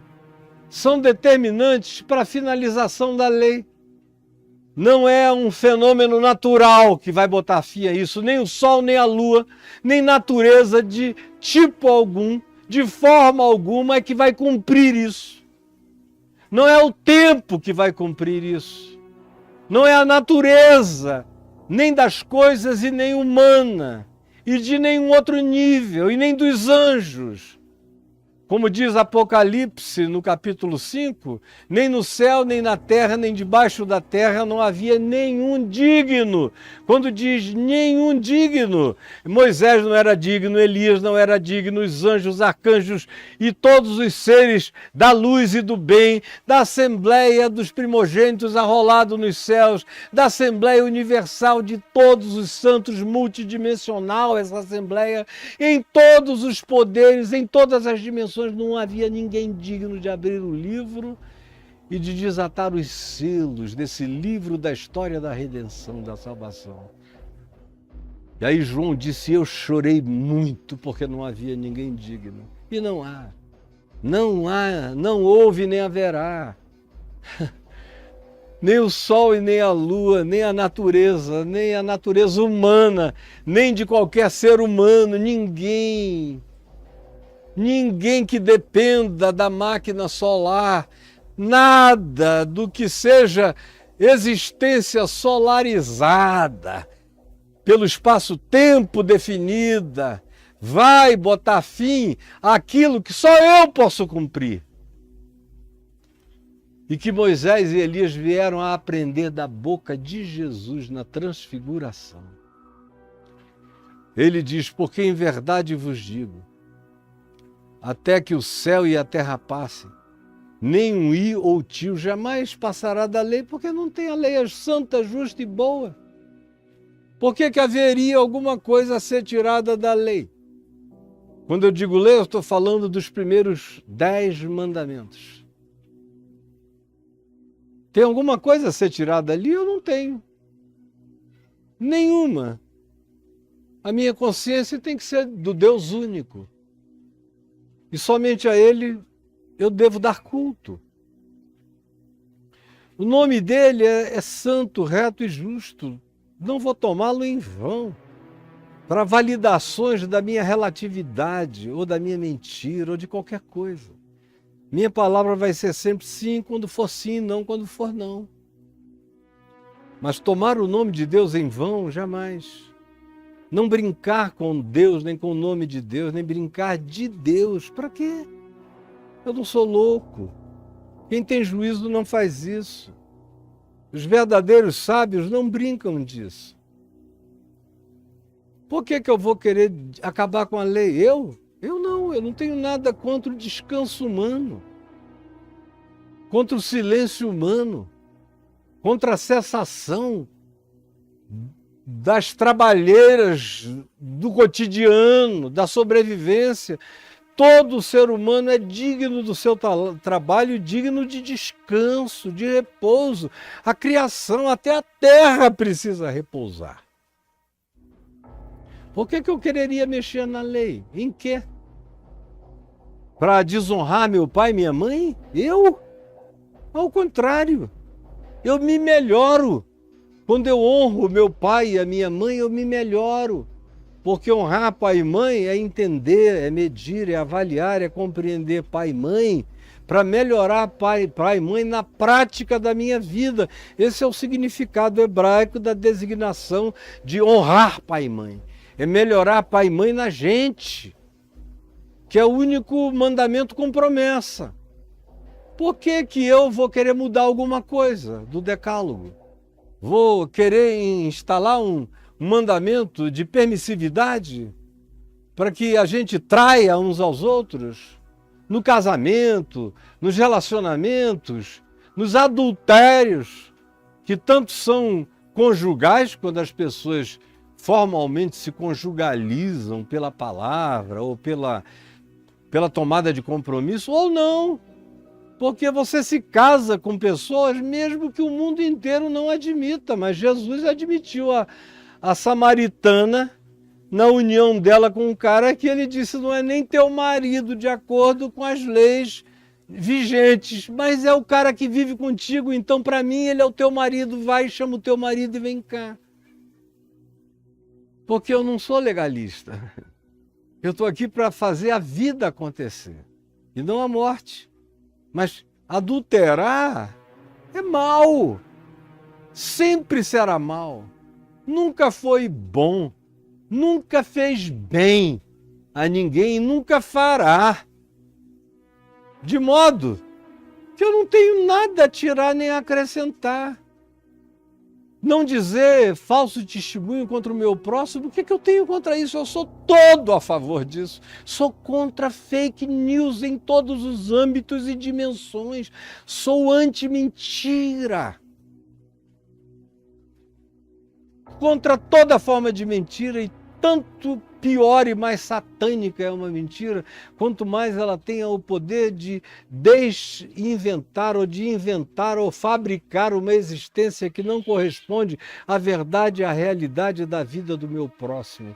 são determinantes para a finalização da lei. Não é um fenômeno natural que vai botar fim a isso, nem o Sol, nem a Lua, nem natureza de tipo algum, de forma alguma é que vai cumprir isso. Não é o tempo que vai cumprir isso. Não é a natureza, nem das coisas e nem humana, e de nenhum outro nível, e nem dos anjos. Como diz Apocalipse no capítulo 5, nem no céu, nem na terra, nem debaixo da terra não havia nenhum digno. Quando diz nenhum digno, Moisés não era digno, Elias não era digno, os anjos, os arcanjos e todos os seres da luz e do bem, da Assembleia dos primogênitos arrolado nos céus, da Assembleia Universal de todos os santos, multidimensional essa Assembleia, em todos os poderes, em todas as dimensões, não havia ninguém digno de abrir o livro e de desatar os selos desse livro da história da redenção, da salvação. E aí João disse: eu chorei muito porque não havia ninguém digno. E não há, não houve nem haverá. Nem o Sol e nem a Lua, nem a natureza humana, nem de qualquer ser humano, ninguém que dependa da máquina solar, nada do que seja existência solarizada, pelo espaço-tempo definida, vai botar fim àquilo que só eu posso cumprir. E que Moisés e Elias vieram a aprender da boca de Jesus na transfiguração. Ele diz: porque em verdade vos digo, até que o céu e a terra passem, nem um i ou tio jamais passará da lei, porque não tem a lei santa, justa e boa. Por que haveria alguma coisa a ser tirada da lei? Quando eu digo lei, eu estou falando dos primeiros 10 mandamentos. Tem alguma coisa a ser tirada ali? Eu não tenho. Nenhuma. A minha consciência tem que ser do Deus único. E somente a Ele eu devo dar culto. O nome dele é santo, reto e justo. Não vou tomá-lo em vão para validações da minha relatividade, ou da minha mentira, ou de qualquer coisa. Minha palavra vai ser sempre sim quando for sim, não quando for não. Mas tomar o nome de Deus em vão, jamais. Não brincar com Deus, nem com o nome de Deus, nem brincar de Deus. Para quê? Eu não sou louco. Quem tem juízo não faz isso. Os verdadeiros sábios não brincam disso. Por que eu vou querer acabar com a lei? Eu não tenho nada contra o descanso humano, contra o silêncio humano, contra a cessação das trabalheiras do cotidiano, da sobrevivência. Todo ser humano é digno do seu trabalho, digno de descanso, de repouso. A criação, até a terra precisa repousar. Por que eu quereria mexer na lei? Em quê? Para desonrar meu pai e minha mãe? Eu? Ao contrário, eu me melhoro. Quando eu honro meu pai e a minha mãe, eu me melhoro. Porque honrar pai e mãe é entender, é medir, é avaliar, é compreender pai e mãe, para melhorar pai e mãe na prática da minha vida. Esse é o significado hebraico da designação de honrar pai e mãe. É melhorar pai e mãe na gente, que é o único mandamento com promessa. Por que eu vou querer mudar alguma coisa do decálogo? Vou querer instalar um mandamento de permissividade para que a gente traia uns aos outros, no casamento, nos relacionamentos, nos adultérios, que tanto são conjugais, quando as pessoas formalmente se conjugalizam pela palavra ou pela tomada de compromisso, ou não, porque você se casa com pessoas mesmo que o mundo inteiro não admita, mas Jesus admitiu a samaritana na união dela com um cara que ele disse não é nem teu marido de acordo com as leis vigentes, mas é o cara que vive contigo, então para mim ele é o teu marido, vai, chama o teu marido e vem cá. Porque eu não sou legalista. Eu estou aqui para fazer a vida acontecer e não a morte. Mas adulterar é mal, sempre será mal. Nunca foi bom, nunca fez bem a ninguém e nunca fará. De modo que eu não tenho nada a tirar nem a acrescentar. Não dizer falso testemunho contra o meu próximo, o que eu tenho contra isso? Eu sou todo a favor disso. Sou contra fake news em todos os âmbitos e dimensões. Sou anti-mentira. Contra toda forma de mentira, e tanto pior e mais satânica é uma mentira, quanto mais ela tenha o poder de desinventar ou de inventar ou fabricar uma existência que não corresponde à verdade e à realidade da vida do meu próximo.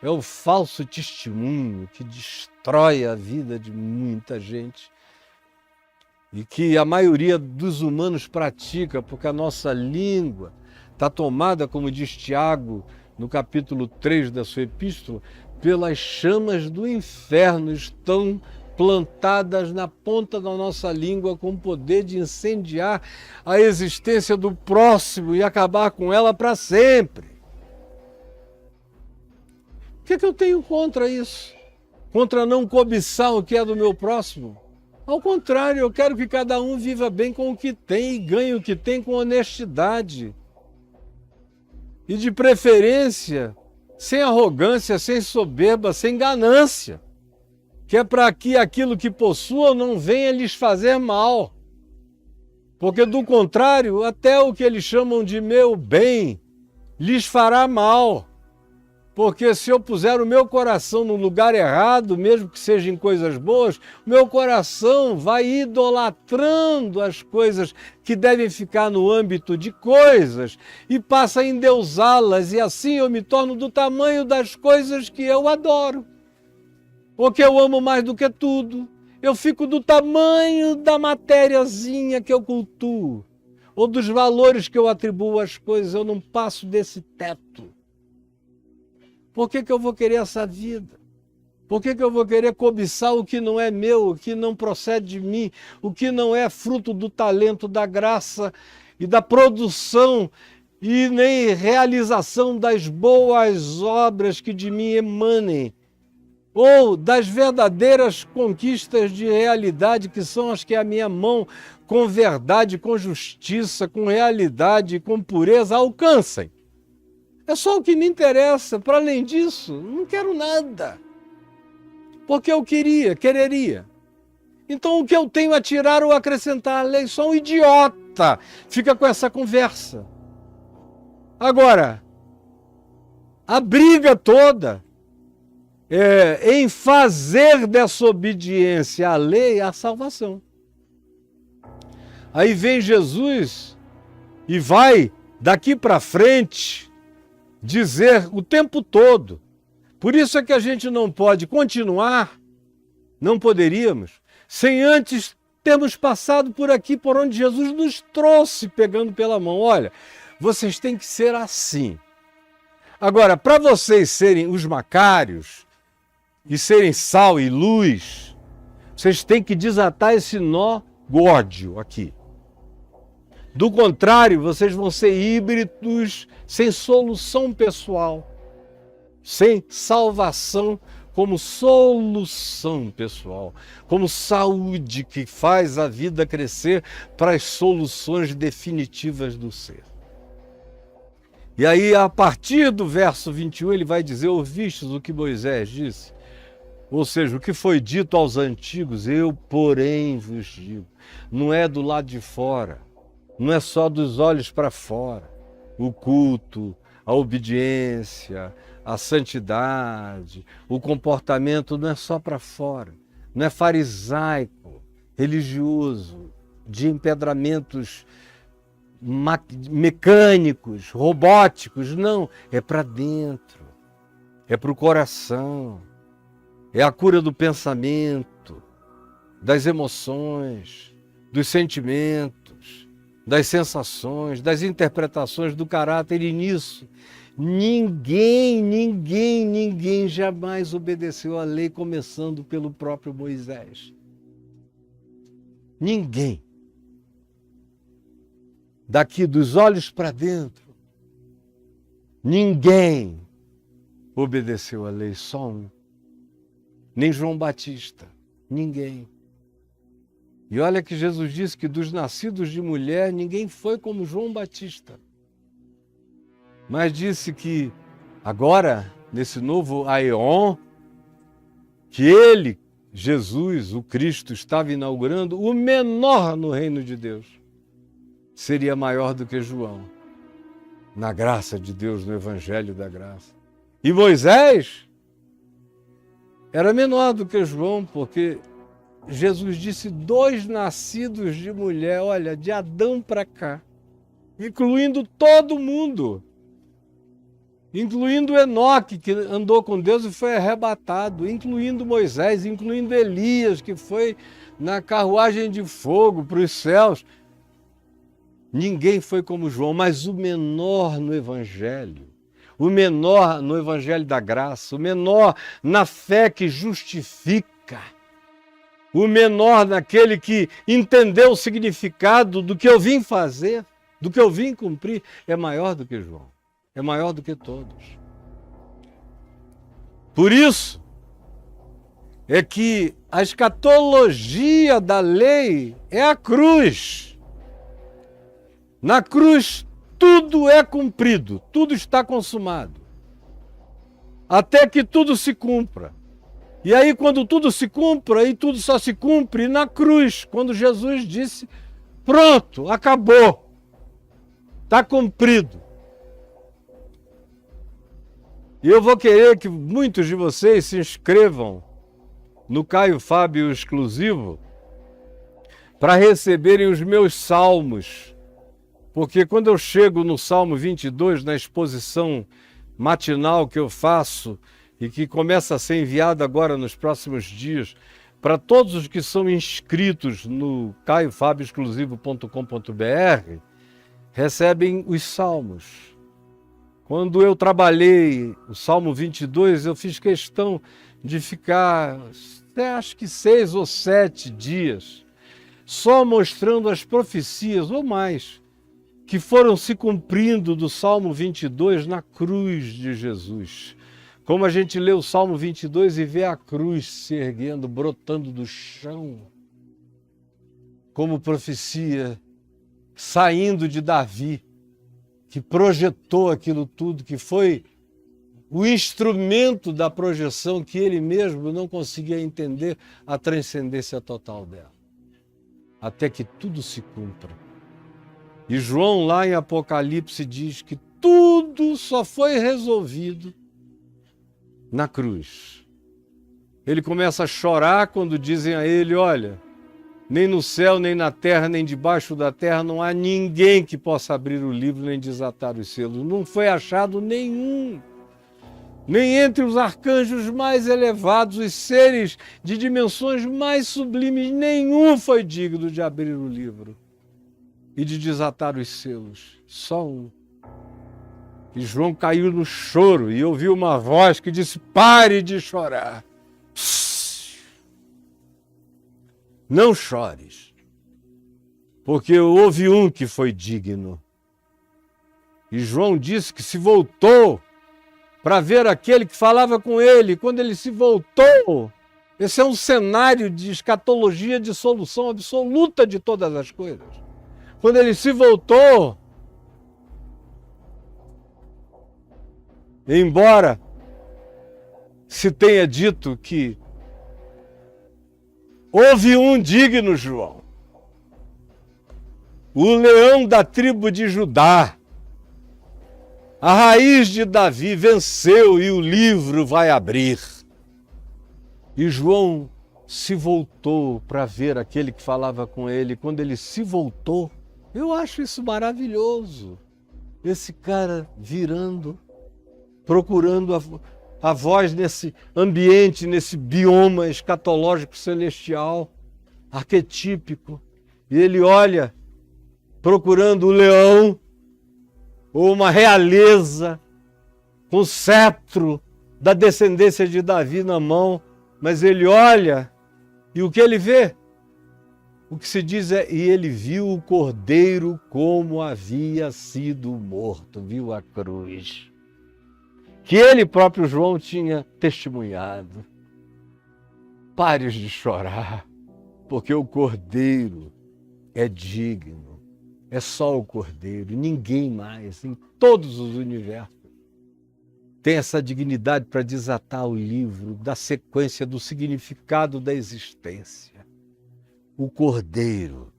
É o falso testemunho que destrói a vida de muita gente e que a maioria dos humanos pratica, porque a nossa língua está tomada, como diz Tiago, no capítulo 3 da sua epístola, pelas chamas do inferno, estão plantadas na ponta da nossa língua com o poder de incendiar a existência do próximo e acabar com ela para sempre. O que eu tenho contra isso? Contra não cobiçar o que é do meu próximo? Ao contrário, eu quero que cada um viva bem com o que tem e ganhe o que tem com honestidade. E de preferência, sem arrogância, sem soberba, sem ganância, que é para que aquilo que possuam não venha lhes fazer mal. Porque do contrário, até o que eles chamam de meu bem lhes fará mal. Porque se eu puser o meu coração no lugar errado, mesmo que sejam coisas boas, meu coração vai idolatrando as coisas que devem ficar no âmbito de coisas e passa a endeusá-las, e assim eu me torno do tamanho das coisas que eu adoro, ou que eu amo mais do que tudo. Eu fico do tamanho da matériazinha que eu cultuo, ou dos valores que eu atribuo às coisas. Eu não passo desse teto. Por que eu vou querer essa vida? Por que eu vou querer cobiçar o que não é meu, o que não procede de mim, o que não é fruto do talento, da graça e da produção e nem realização das boas obras que de mim emanem, ou das verdadeiras conquistas de realidade que são as que a minha mão, com verdade, com justiça, com realidade, com pureza, alcancem? É só o que me interessa. Para além disso, não quero nada. Porque eu quereria. Então o que eu tenho a tirar ou acrescentar à lei? Sou um idiota. Fica com essa conversa. Agora, a briga toda em fazer dessa obediência à lei a salvação. Aí vem Jesus e vai, daqui para frente, dizer o tempo todo. Por isso é que a gente não pode continuar, não poderíamos, sem antes termos passado por aqui, por onde Jesus nos trouxe, pegando pela mão. Olha, vocês têm que ser assim. Agora, para vocês serem os macários e serem sal e luz, vocês têm que desatar esse nó górdio aqui. Do contrário, vocês vão ser híbridos sem solução pessoal, sem salvação como solução pessoal, como saúde que faz a vida crescer para as soluções definitivas do ser. E aí, a partir do verso 21, ele vai dizer: ouvistes o que Moisés disse? Ou seja, o que foi dito aos antigos, eu, porém, vos digo. Não é do lado de fora, não é só dos olhos para fora. O culto, a obediência, a santidade, o comportamento não é só para fora. Não é farisaico, religioso, de empedramentos mecânicos, robóticos. Não, é para dentro, é para o coração, é a cura do pensamento, das emoções, dos sentimentos, das sensações, das interpretações do caráter. E nisso, ninguém jamais obedeceu à lei, começando pelo próprio Moisés. Ninguém. Daqui dos olhos para dentro, ninguém obedeceu à lei, só um. Nem João Batista, ninguém. E olha que Jesus disse que dos nascidos de mulher, ninguém foi como João Batista. Mas disse que agora, nesse novo aeon, que ele, Jesus, o Cristo, estava inaugurando, o menor no reino de Deus seria maior do que João, na graça de Deus, no Evangelho da Graça. E Moisés era menor do que João, porque Jesus disse 2 nascidos de mulher, olha, de Adão para cá, incluindo todo mundo, incluindo Enoque, que andou com Deus e foi arrebatado, incluindo Moisés, incluindo Elias, que foi na carruagem de fogo para os céus. Ninguém foi como João, mas o menor no Evangelho, o menor no Evangelho da Graça, o menor na fé que justifica, o menor naquele que entendeu o significado do que eu vim fazer, do que eu vim cumprir, é maior do que João, é maior do que todos. Por isso é que a escatologia da lei é a cruz. Na cruz, tudo é cumprido, tudo está consumado, até que tudo se cumpra. E aí, quando tudo se cumpra, e tudo só se cumpre na cruz, quando Jesus disse, pronto, acabou, está cumprido. E eu vou querer que muitos de vocês se inscrevam no Caio Fábio Exclusivo para receberem os meus salmos. Porque quando eu chego no Salmo 22, na exposição matinal que eu faço e que começa a ser enviada agora nos próximos dias, para todos os que são inscritos no caiofabioexclusivo.com.br, recebem os salmos. Quando eu trabalhei o Salmo 22, eu fiz questão de ficar, acho que 6 ou 7 dias, só mostrando as profecias, ou mais, que foram se cumprindo do Salmo 22 na cruz de Jesus. Como a gente lê o Salmo 22 e vê a cruz se erguendo, brotando do chão, como profecia, saindo de Davi, que projetou aquilo tudo, que foi o instrumento da projeção que ele mesmo não conseguia entender a transcendência total dela. Até que tudo se cumpra. E João, lá em Apocalipse, diz que tudo só foi resolvido na cruz. Ele começa a chorar quando dizem a ele, olha, nem no céu, nem na terra, nem debaixo da terra, não há ninguém que possa abrir o livro nem desatar os selos. Não foi achado nenhum. Nem entre os arcanjos mais elevados, os seres de dimensões mais sublimes, nenhum foi digno de abrir o livro e de desatar os selos. Só um. E João caiu no choro e ouviu uma voz que disse, pare de chorar. Não chores, porque houve um que foi digno. E João disse que se voltou para ver aquele que falava com ele. Quando ele se voltou, esse é um cenário de escatologia, de solução absoluta de todas as coisas. Quando ele se voltou, embora se tenha dito que houve um digno, João, o leão da tribo de Judá, a raiz de Davi venceu e o livro vai abrir. E João se voltou para ver aquele que falava com ele. Quando ele se voltou, eu acho isso maravilhoso. Esse cara virando, procurando a voz nesse ambiente, nesse bioma escatológico celestial, arquetípico. E ele olha, procurando o leão, ou uma realeza com cetro da descendência de Davi na mão, mas ele olha e o que ele vê? O que se diz é, e ele viu o cordeiro como havia sido morto, viu a cruz, que ele próprio João tinha testemunhado. Pares de chorar, porque o cordeiro é digno. É só o Cordeiro, ninguém mais, em todos os universos, tem essa dignidade para desatar o livro da sequência do significado da existência. O Cordeiro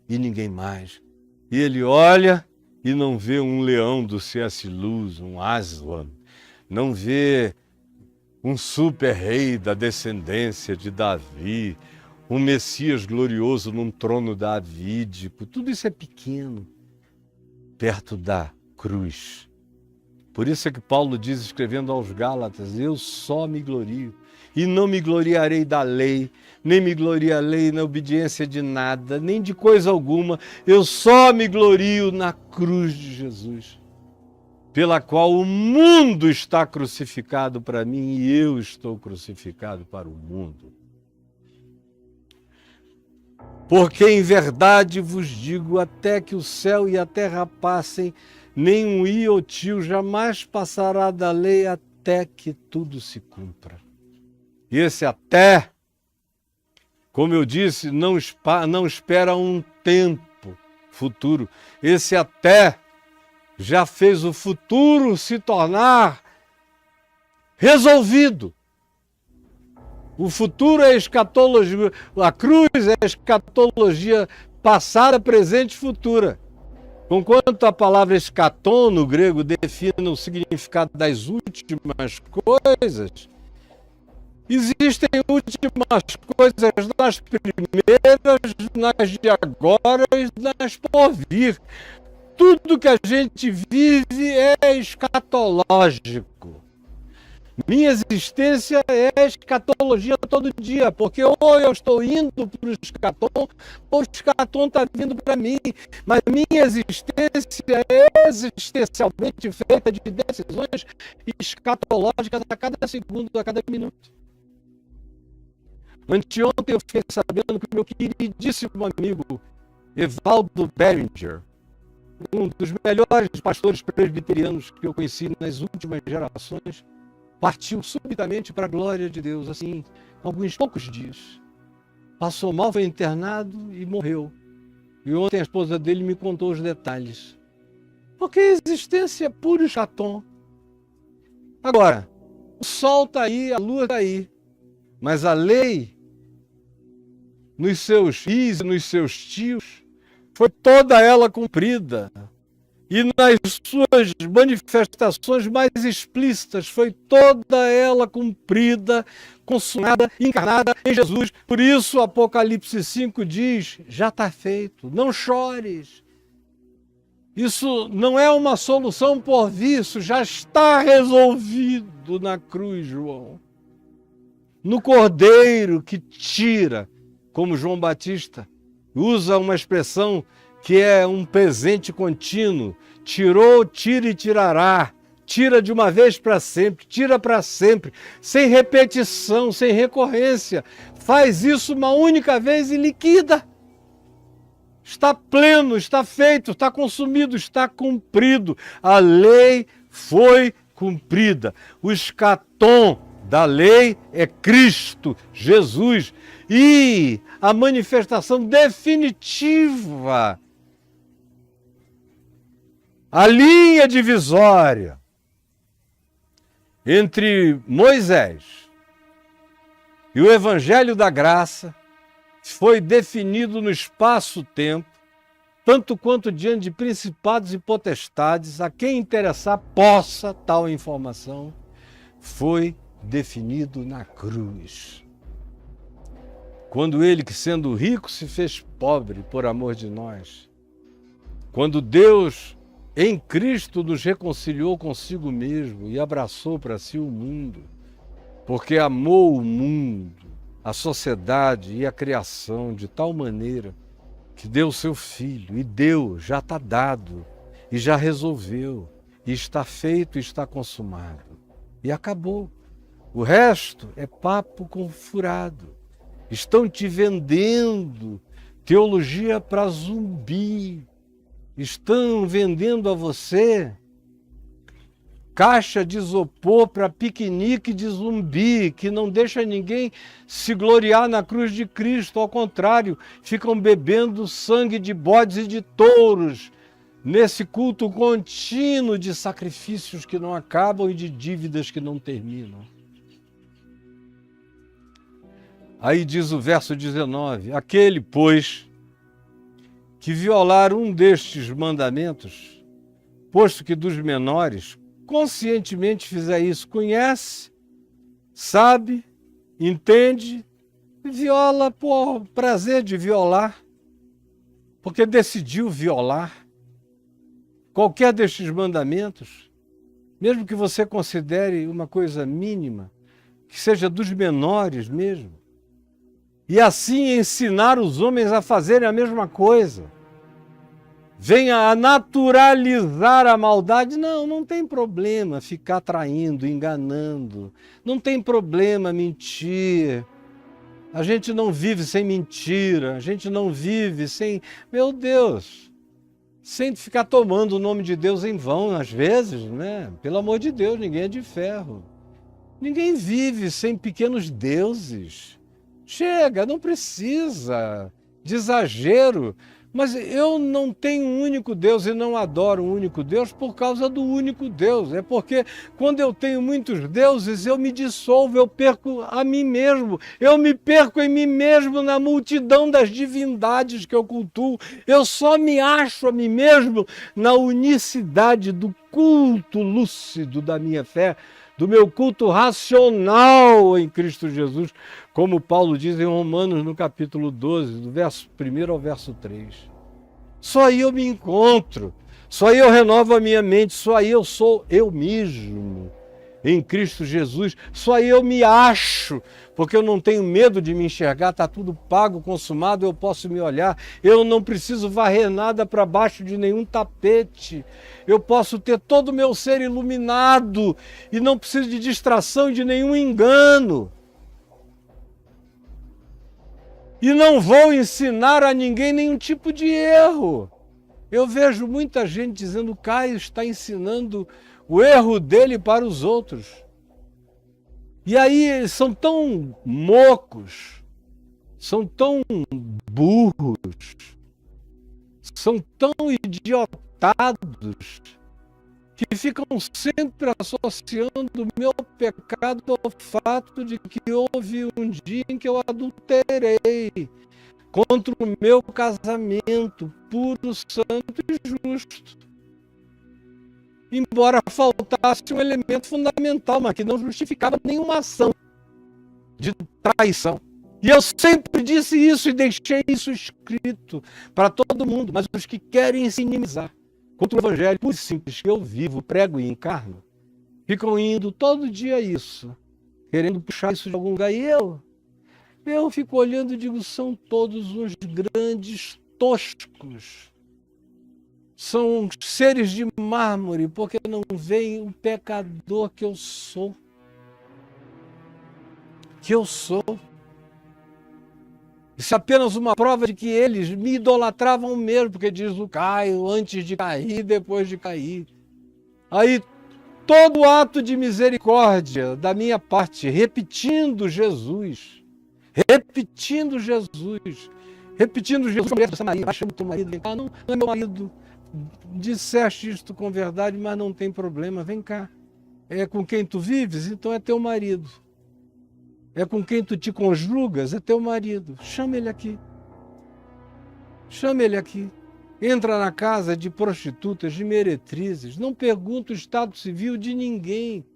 e ninguém mais. E ele olha e não vê um leão do C.S. Lewis, um Aslan, não vê um super rei da descendência de Davi, um Messias glorioso num trono davídico. Tudo isso é pequeno perto da cruz. Por isso é que Paulo diz, escrevendo aos Gálatas, eu só me glorio e não me gloriarei da lei, nem me gloriarei na obediência de nada, nem de coisa alguma. Eu só me glorio na cruz de Jesus, pela qual o mundo está crucificado para mim e eu estou crucificado para o mundo. Porque em verdade vos digo, até que o céu e a terra passem, nem um iotio jamais passará da lei até que tudo se cumpra. E esse até, como eu disse, não espera um tempo futuro. Esse até já fez o futuro se tornar resolvido. O futuro é escatologia, a cruz é escatologia passada, presente e futura. Conquanto a palavra escatom no grego define o significado das últimas coisas, existem últimas coisas nas primeiras, nas de agora e nas por vir. Tudo que a gente vive é escatológico. Minha existência é escatologia todo dia, porque ou eu estou indo para o escatom, ou o escatom está vindo para mim. Mas minha existência é existencialmente feita de decisões escatológicas a cada segundo, a cada minuto. Anteontem eu fiquei sabendo que o meu queridíssimo amigo Evaldo Beringer, um dos melhores pastores presbiterianos que eu conheci nas últimas gerações, partiu subitamente para a glória de Deus, assim, alguns poucos dias. Passou mal, foi internado e morreu. E ontem a esposa dele me contou os detalhes. Porque a existência é puro escatom. Agora, o sol está aí, a lua está aí. Mas a lei, nos seus is e nos seus tios, foi toda ela cumprida. e nas suas manifestações mais explícitas foi toda ela cumprida, consumada, encarnada em Jesus. Por isso, Apocalipse 5 diz, já está feito, não chores. Isso não é uma solução por vir, isso já está resolvido na cruz, João. No Cordeiro que tira, como João Batista usa uma expressão que é um presente contínuo, tirou, tira e tirará, tira de uma vez para sempre, sem repetição, sem recorrência, faz isso uma única vez e liquida. Está pleno, está feito, está consumido, está cumprido. A lei foi cumprida. O escatom da lei é Cristo, Jesus. E a manifestação definitiva, a linha divisória entre Moisés e o Evangelho da Graça foi definido no espaço-tempo, tanto quanto diante de principados e potestades, a quem interessar possa tal informação, foi definido na cruz. Quando ele, que sendo rico, se fez pobre por amor de nós, quando Deus em Cristo nos reconciliou consigo mesmo e abraçou para si o mundo, porque amou o mundo, a sociedade e a criação de tal maneira que deu o seu Filho, e deu, já está dado, e já resolveu, e está feito, e está consumado. E acabou. O resto é papo com furado. Estão te vendendo teologia para zumbi. Estão vendendo a você caixa de isopor para piquenique de zumbi, que não deixa ninguém se gloriar na cruz de Cristo. Ao contrário, ficam bebendo sangue de bodes e de touros, nesse culto contínuo de sacrifícios que não acabam e de dívidas que não terminam. Aí diz o verso 19, aquele, pois, que violar um destes mandamentos, posto que dos menores, conscientemente fizer isso, conhece, sabe, entende, viola por prazer de violar, porque decidiu violar qualquer destes mandamentos, mesmo que você considere uma coisa mínima, que seja dos menores mesmo, e assim ensinar os homens a fazerem a mesma coisa. Venha a naturalizar a maldade. Não, não tem problema ficar traindo, enganando. Não tem problema mentir. A gente não vive sem mentira. A gente não vive sem... Meu Deus! Sem ficar tomando o nome de Deus em vão, às vezes, né? Pelo amor de Deus, ninguém é de ferro. Ninguém vive sem pequenos deuses. Chega, não precisa de exagero. Mas eu não tenho um único Deus e não adoro um único Deus por causa do único Deus. É porque quando eu tenho muitos deuses, eu me dissolvo, eu perco a mim mesmo. Eu me perco em mim mesmo na multidão das divindades que eu cultuo. Eu só me acho a mim mesmo na unicidade do culto lúcido da minha fé, do meu culto racional em Cristo Jesus, como Paulo diz em Romanos no capítulo 12, do verso 1 ao verso 3. Só aí eu me encontro, só aí eu renovo a minha mente, só aí eu sou eu mesmo em Cristo Jesus, só aí eu me acho, porque eu não tenho medo de me enxergar, está tudo pago, consumado, eu posso me olhar, eu não preciso varrer nada para baixo de nenhum tapete, eu posso ter todo o meu ser iluminado e não preciso de distração e de nenhum engano. E não vou ensinar a ninguém nenhum tipo de erro. Eu vejo muita gente dizendo que Caio está ensinando o erro dele para os outros. E aí eles são tão mocos, são tão burros, são tão idiotados, que ficam sempre associando o meu pecado ao fato de que houve um dia em que eu adulterei contra o meu casamento puro, santo e justo. embora faltasse um elemento fundamental, mas que não justificava nenhuma ação de traição. E eu sempre disse isso e deixei isso escrito para todo mundo, mas os que querem se inimizar contra o evangelho puro e simples que eu vivo, prego e encarno, ficam indo todo dia isso, querendo puxar isso de algum lugar. E eu fico olhando e digo, são todos uns grandes toscos. São seres de mármore, porque não veem o pecador que eu sou. Que eu sou. Isso é apenas uma prova de que eles me idolatravam mesmo, porque diz o Caio, antes de cair, depois de cair. Aí todo ato de misericórdia da minha parte, repetindo Jesus, repetindo Jesus, mulher de Samaria, achando teu marido, vem cá, não é meu marido, disseste isto com verdade, mas não tem problema, vem cá, é com quem tu vives, então é teu marido, é com quem tu te conjugas, é teu marido, chama ele aqui, entra na casa de prostitutas, de meretrizes, não pergunta o estado civil de ninguém,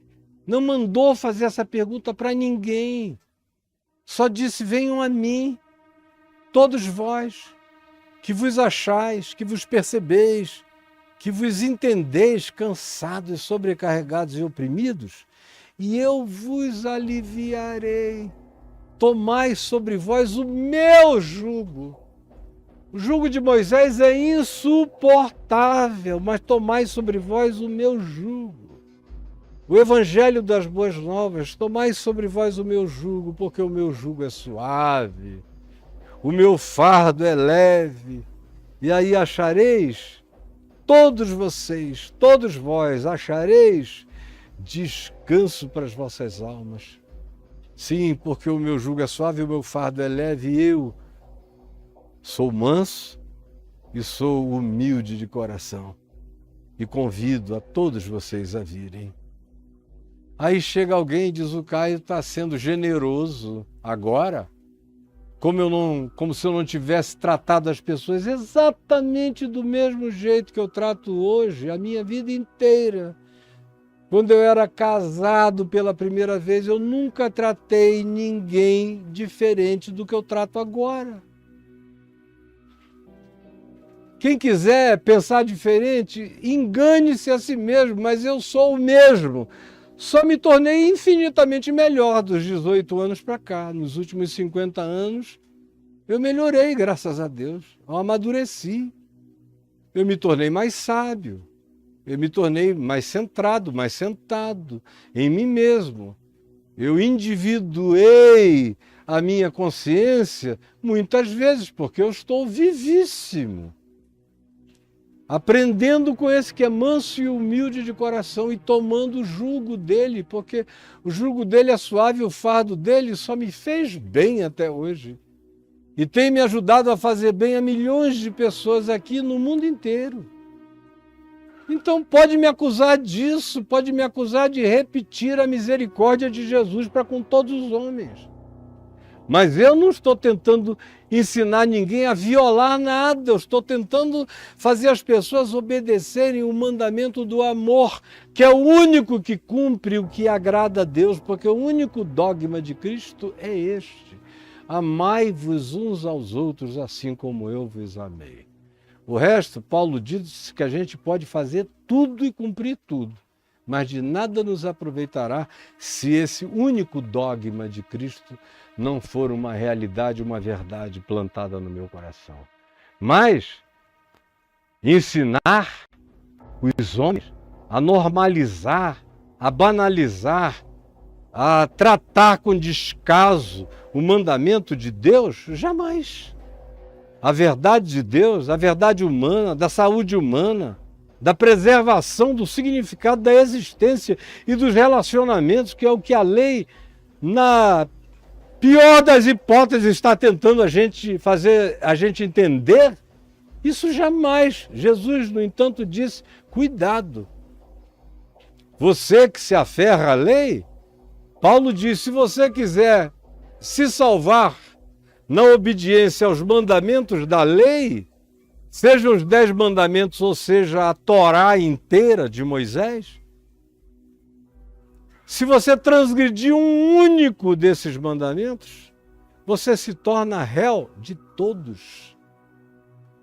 não mandou fazer essa pergunta para ninguém, só disse, venham a mim, todos vós, que vos achais, que vos percebeis, que vos entendeis cansados, sobrecarregados e oprimidos, e eu vos aliviarei. Tomai sobre vós o meu jugo. O jugo de Moisés é insuportável, mas tomai sobre vós o meu jugo. O evangelho das boas novas, tomai sobre vós o meu jugo, porque o meu jugo é suave, o meu fardo é leve, e aí achareis, todos vocês, todos vós, achareis descanso para as vossas almas. Sim, porque o meu jugo é suave, o meu fardo é leve, e eu sou manso e sou humilde de coração. E convido a todos vocês a virem. Aí chega alguém e diz, o Caio está sendo generoso agora, como se eu não tivesse tratado as pessoas exatamente do mesmo jeito que eu trato hoje, a minha vida inteira. Quando eu era casado pela primeira vez, eu nunca tratei ninguém diferente do que eu trato agora. Quem quiser pensar diferente, engane-se a si mesmo, mas eu sou o mesmo. Só me tornei infinitamente melhor dos 18 anos para cá. Nos últimos 50 anos, eu melhorei, graças a Deus. Eu amadureci. Eu me tornei mais sábio. Eu me tornei mais centrado, mais sentado em mim mesmo. Eu individuei a minha consciência muitas vezes, porque eu estou vivíssimo. Aprendendo com esse que é manso e humilde de coração e tomando o jugo dele, porque o jugo dele é suave, o fardo dele só me fez bem até hoje. E tem me ajudado a fazer bem a milhões de pessoas aqui no mundo inteiro. Então pode me acusar disso, pode me acusar de repetir a misericórdia de Jesus para com todos os homens. Mas eu não estou tentando ensinar ninguém a violar nada, eu estou tentando fazer as pessoas obedecerem o mandamento do amor, que é o único que cumpre o que agrada a Deus, porque o único dogma de Cristo é este: amai-vos uns aos outros assim como eu vos amei. O resto, Paulo diz que a gente pode fazer tudo e cumprir tudo, mas de nada nos aproveitará se esse único dogma de Cristo não for uma realidade, uma verdade plantada no meu coração. Mas ensinar os homens a normalizar, a banalizar, a tratar com descaso o mandamento de Deus, jamais. A verdade de Deus, a verdade humana, da saúde humana, da preservação do significado da existência e dos relacionamentos, que é o que a lei, na pior das hipóteses, está tentando fazer a gente entender, isso jamais. Jesus, no entanto, disse, cuidado. Você que se aferra à lei, Paulo diz, se você quiser se salvar na obediência aos mandamentos da lei, Sejam os 10 mandamentos, ou seja, a Torá inteira de Moisés. Se você transgredir um único desses mandamentos, você se torna réu de todos.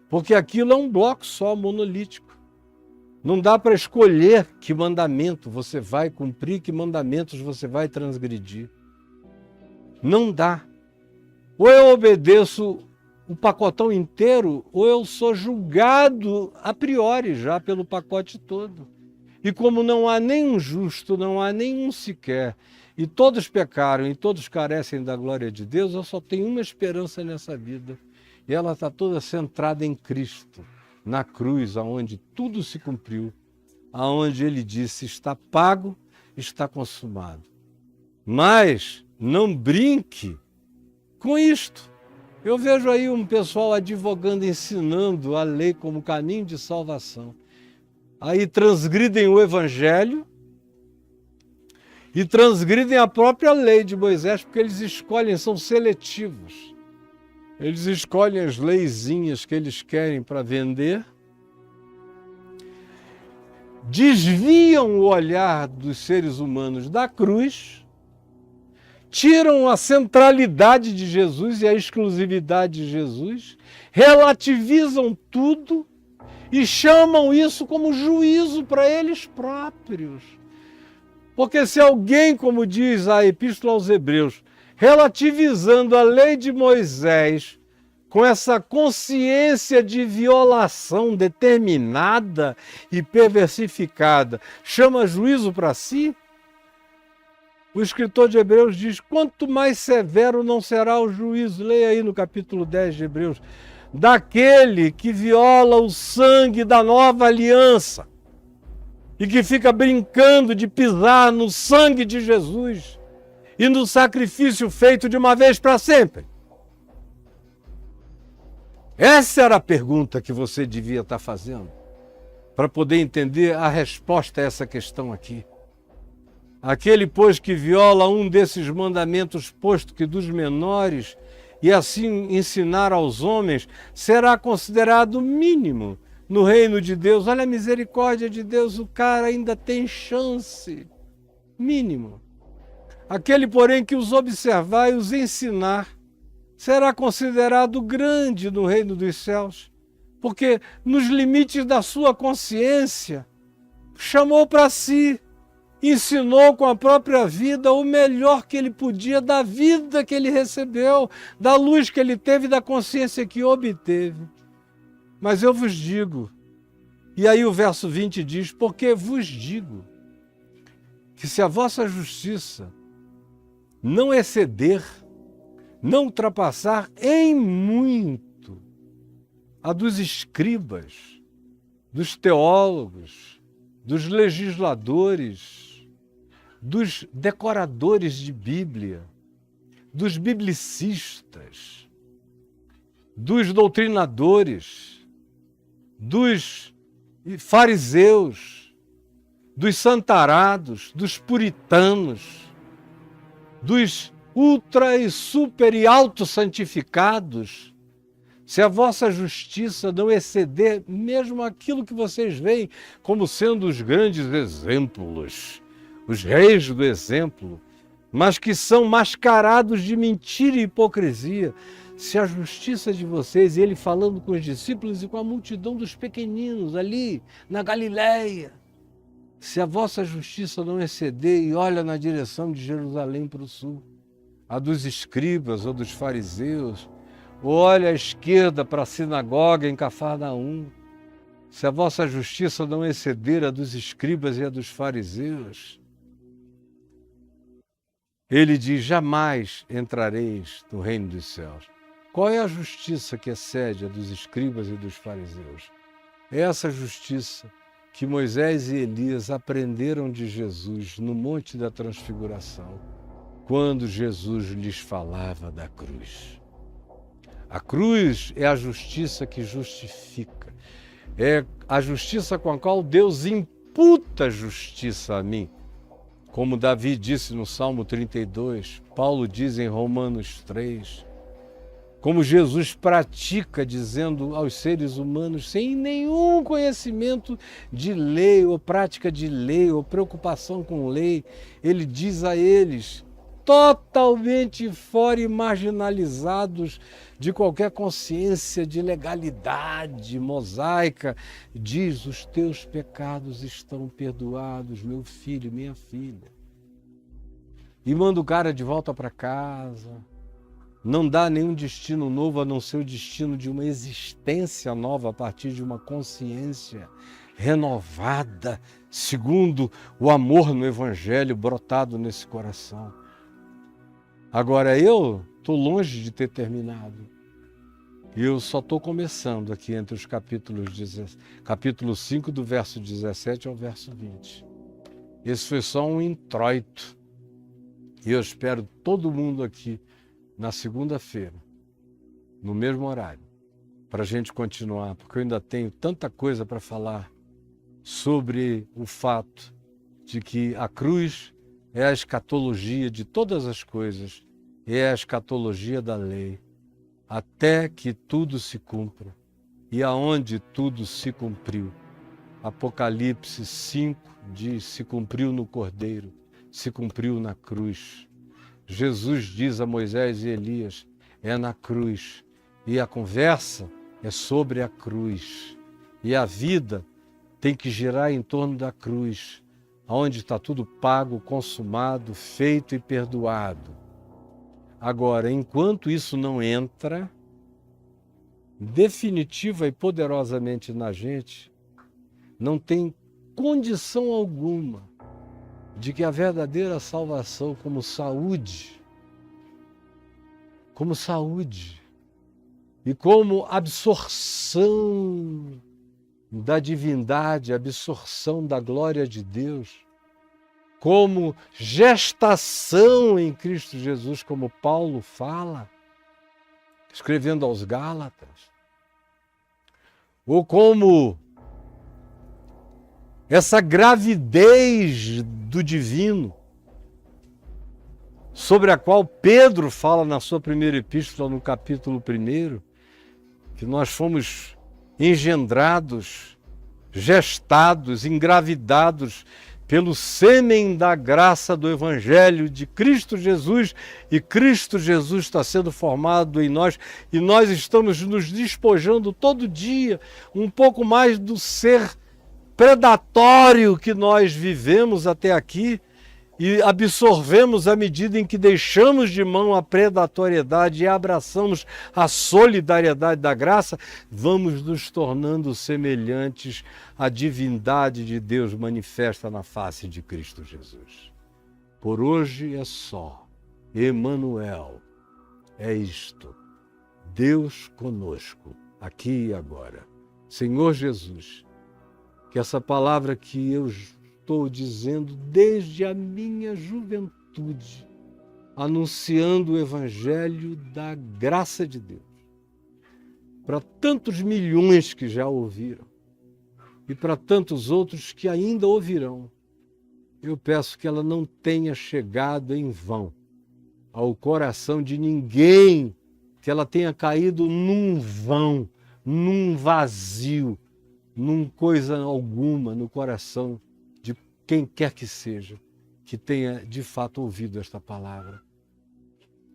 Porque aquilo é um bloco só, monolítico. Não dá para escolher que mandamento você vai cumprir, que mandamentos você vai transgredir. Não dá. Ou eu obedeço o pacotão inteiro, ou eu sou julgado a priori já pelo pacote todo. E como não há nenhum justo, não há nenhum sequer, e todos pecaram e todos carecem da glória de Deus, eu só tenho uma esperança nessa vida. E ela está toda centrada em Cristo, na cruz, aonde tudo se cumpriu, aonde ele disse, está pago, está consumado. Mas não brinque com isto. Eu vejo aí um pessoal advogando, ensinando a lei como caminho de salvação. Aí transgridem o Evangelho e transgridem a própria lei de Moisés, porque eles escolhem, são seletivos. Eles escolhem as leizinhas que eles querem para vender, desviam o olhar dos seres humanos da cruz, tiram a centralidade de Jesus e a exclusividade de Jesus, relativizam tudo e chamam isso como juízo para eles próprios. Porque se alguém, como diz a Epístola aos Hebreus, relativizando a lei de Moisés, com essa consciência de violação determinada e perversificada, chama juízo para si, o escritor de Hebreus diz, quanto mais severo não será o juízo, leia aí no capítulo 10 de Hebreus, daquele que viola o sangue da nova aliança e que fica brincando de pisar no sangue de Jesus e no sacrifício feito de uma vez para sempre. Essa era a pergunta que você devia estar fazendo para poder entender a resposta a essa questão aqui. Aquele, pois, que viola um desses mandamentos, posto que dos menores, e assim ensinar aos homens, será considerado mínimo no reino de Deus. Olha a misericórdia de Deus, o cara ainda tem chance. Mínimo. Aquele, porém, que os observar e os ensinar, será considerado grande no reino dos céus, porque nos limites da sua consciência, chamou para si, ensinou com a própria vida o melhor que ele podia da vida que ele recebeu, da luz que ele teve, da consciência que obteve. Mas eu vos digo, e aí o verso 20 diz, porque vos digo, que se a vossa justiça não exceder, não ultrapassar em muito a dos escribas, dos teólogos, dos legisladores, dos decoradores de Bíblia, dos biblicistas, dos doutrinadores, dos fariseus, dos santarados, dos puritanos, dos ultra e super e auto-santificados, se a vossa justiça não exceder mesmo aquilo que vocês veem como sendo os grandes exemplos, os reis do exemplo, mas que são mascarados de mentira e hipocrisia, se a justiça de vocês, ele falando com os discípulos e com a multidão dos pequeninos ali na Galileia, se a vossa justiça não exceder e olha na direção de Jerusalém para o sul, a dos escribas ou dos fariseus, ou olha à esquerda para a sinagoga em Cafarnaum, se a vossa justiça não exceder a dos escribas e a dos fariseus, ele diz, jamais entrareis no reino dos céus. Qual é a justiça que excede a dos escribas e dos fariseus? É essa justiça que Moisés e Elias aprenderam de Jesus no Monte da Transfiguração, quando Jesus lhes falava da cruz. A cruz é a justiça que justifica, é a justiça com a qual Deus imputa justiça a mim. Como Davi disse no Salmo 32, Paulo diz em Romanos 3, como Jesus pratica, dizendo aos seres humanos, sem nenhum conhecimento de lei, ou prática de lei, ou preocupação com lei, ele diz a eles, totalmente fora e marginalizados de qualquer consciência de legalidade mosaica, diz: os teus pecados estão perdoados, meu filho, minha filha. E manda o cara de volta para casa. Não dá nenhum destino novo a não ser o destino de uma existência nova a partir de uma consciência renovada, segundo o amor no Evangelho brotado nesse coração. Agora eu estou longe de ter terminado. Eu só estou começando aqui entre os capítulo 5, do verso 17 ao verso 20. Esse foi só um introito. E eu espero todo mundo aqui na segunda-feira, no mesmo horário, para a gente continuar, porque eu ainda tenho tanta coisa para falar sobre o fato de que a cruz é a escatologia de todas as coisas, é a escatologia da lei, até que tudo se cumpra. E aonde tudo se cumpriu? Apocalipse 5 diz: se cumpriu no Cordeiro, se cumpriu na cruz. Jesus diz a Moisés e Elias: é na cruz. E a conversa é sobre a cruz. E a vida tem que girar em torno da cruz, onde está tudo pago, consumado, feito e perdoado. Agora, enquanto isso não entra definitiva e poderosamente na gente, não tem condição alguma de que a verdadeira salvação como saúde e como absorção da divindade, absorção da glória de Deus, como gestação em Cristo Jesus, como Paulo fala, escrevendo aos Gálatas, ou como essa gravidez do divino, sobre a qual Pedro fala na sua primeira epístola, no capítulo 1, que nós fomos engendrados, gestados, engravidados pelo sêmen da graça do Evangelho de Cristo Jesus, e Cristo Jesus está sendo formado em nós, e nós estamos nos despojando todo dia um pouco mais do ser predatório que nós vivemos até aqui e absorvemos à medida em que deixamos de mão a predatoriedade e abraçamos a solidariedade da graça, vamos nos tornando semelhantes à divindade de Deus manifesta na face de Cristo Jesus. Por hoje é só. Emmanuel, é isto. Deus conosco, aqui e agora. Senhor Jesus, que essa palavra que eu estou dizendo desde a minha juventude, anunciando o Evangelho da graça de Deus, para tantos milhões que já ouviram e para tantos outros que ainda ouvirão, eu peço que ela não tenha chegado em vão ao coração de ninguém, que ela tenha caído num vão, num vazio, num coisa alguma no coração de quem quer que seja, que tenha de fato ouvido esta palavra.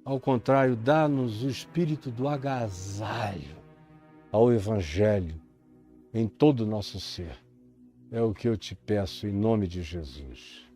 Ao contrário, dá-nos o espírito do agasalho ao Evangelho em todo o nosso ser. É o que eu te peço em nome de Jesus.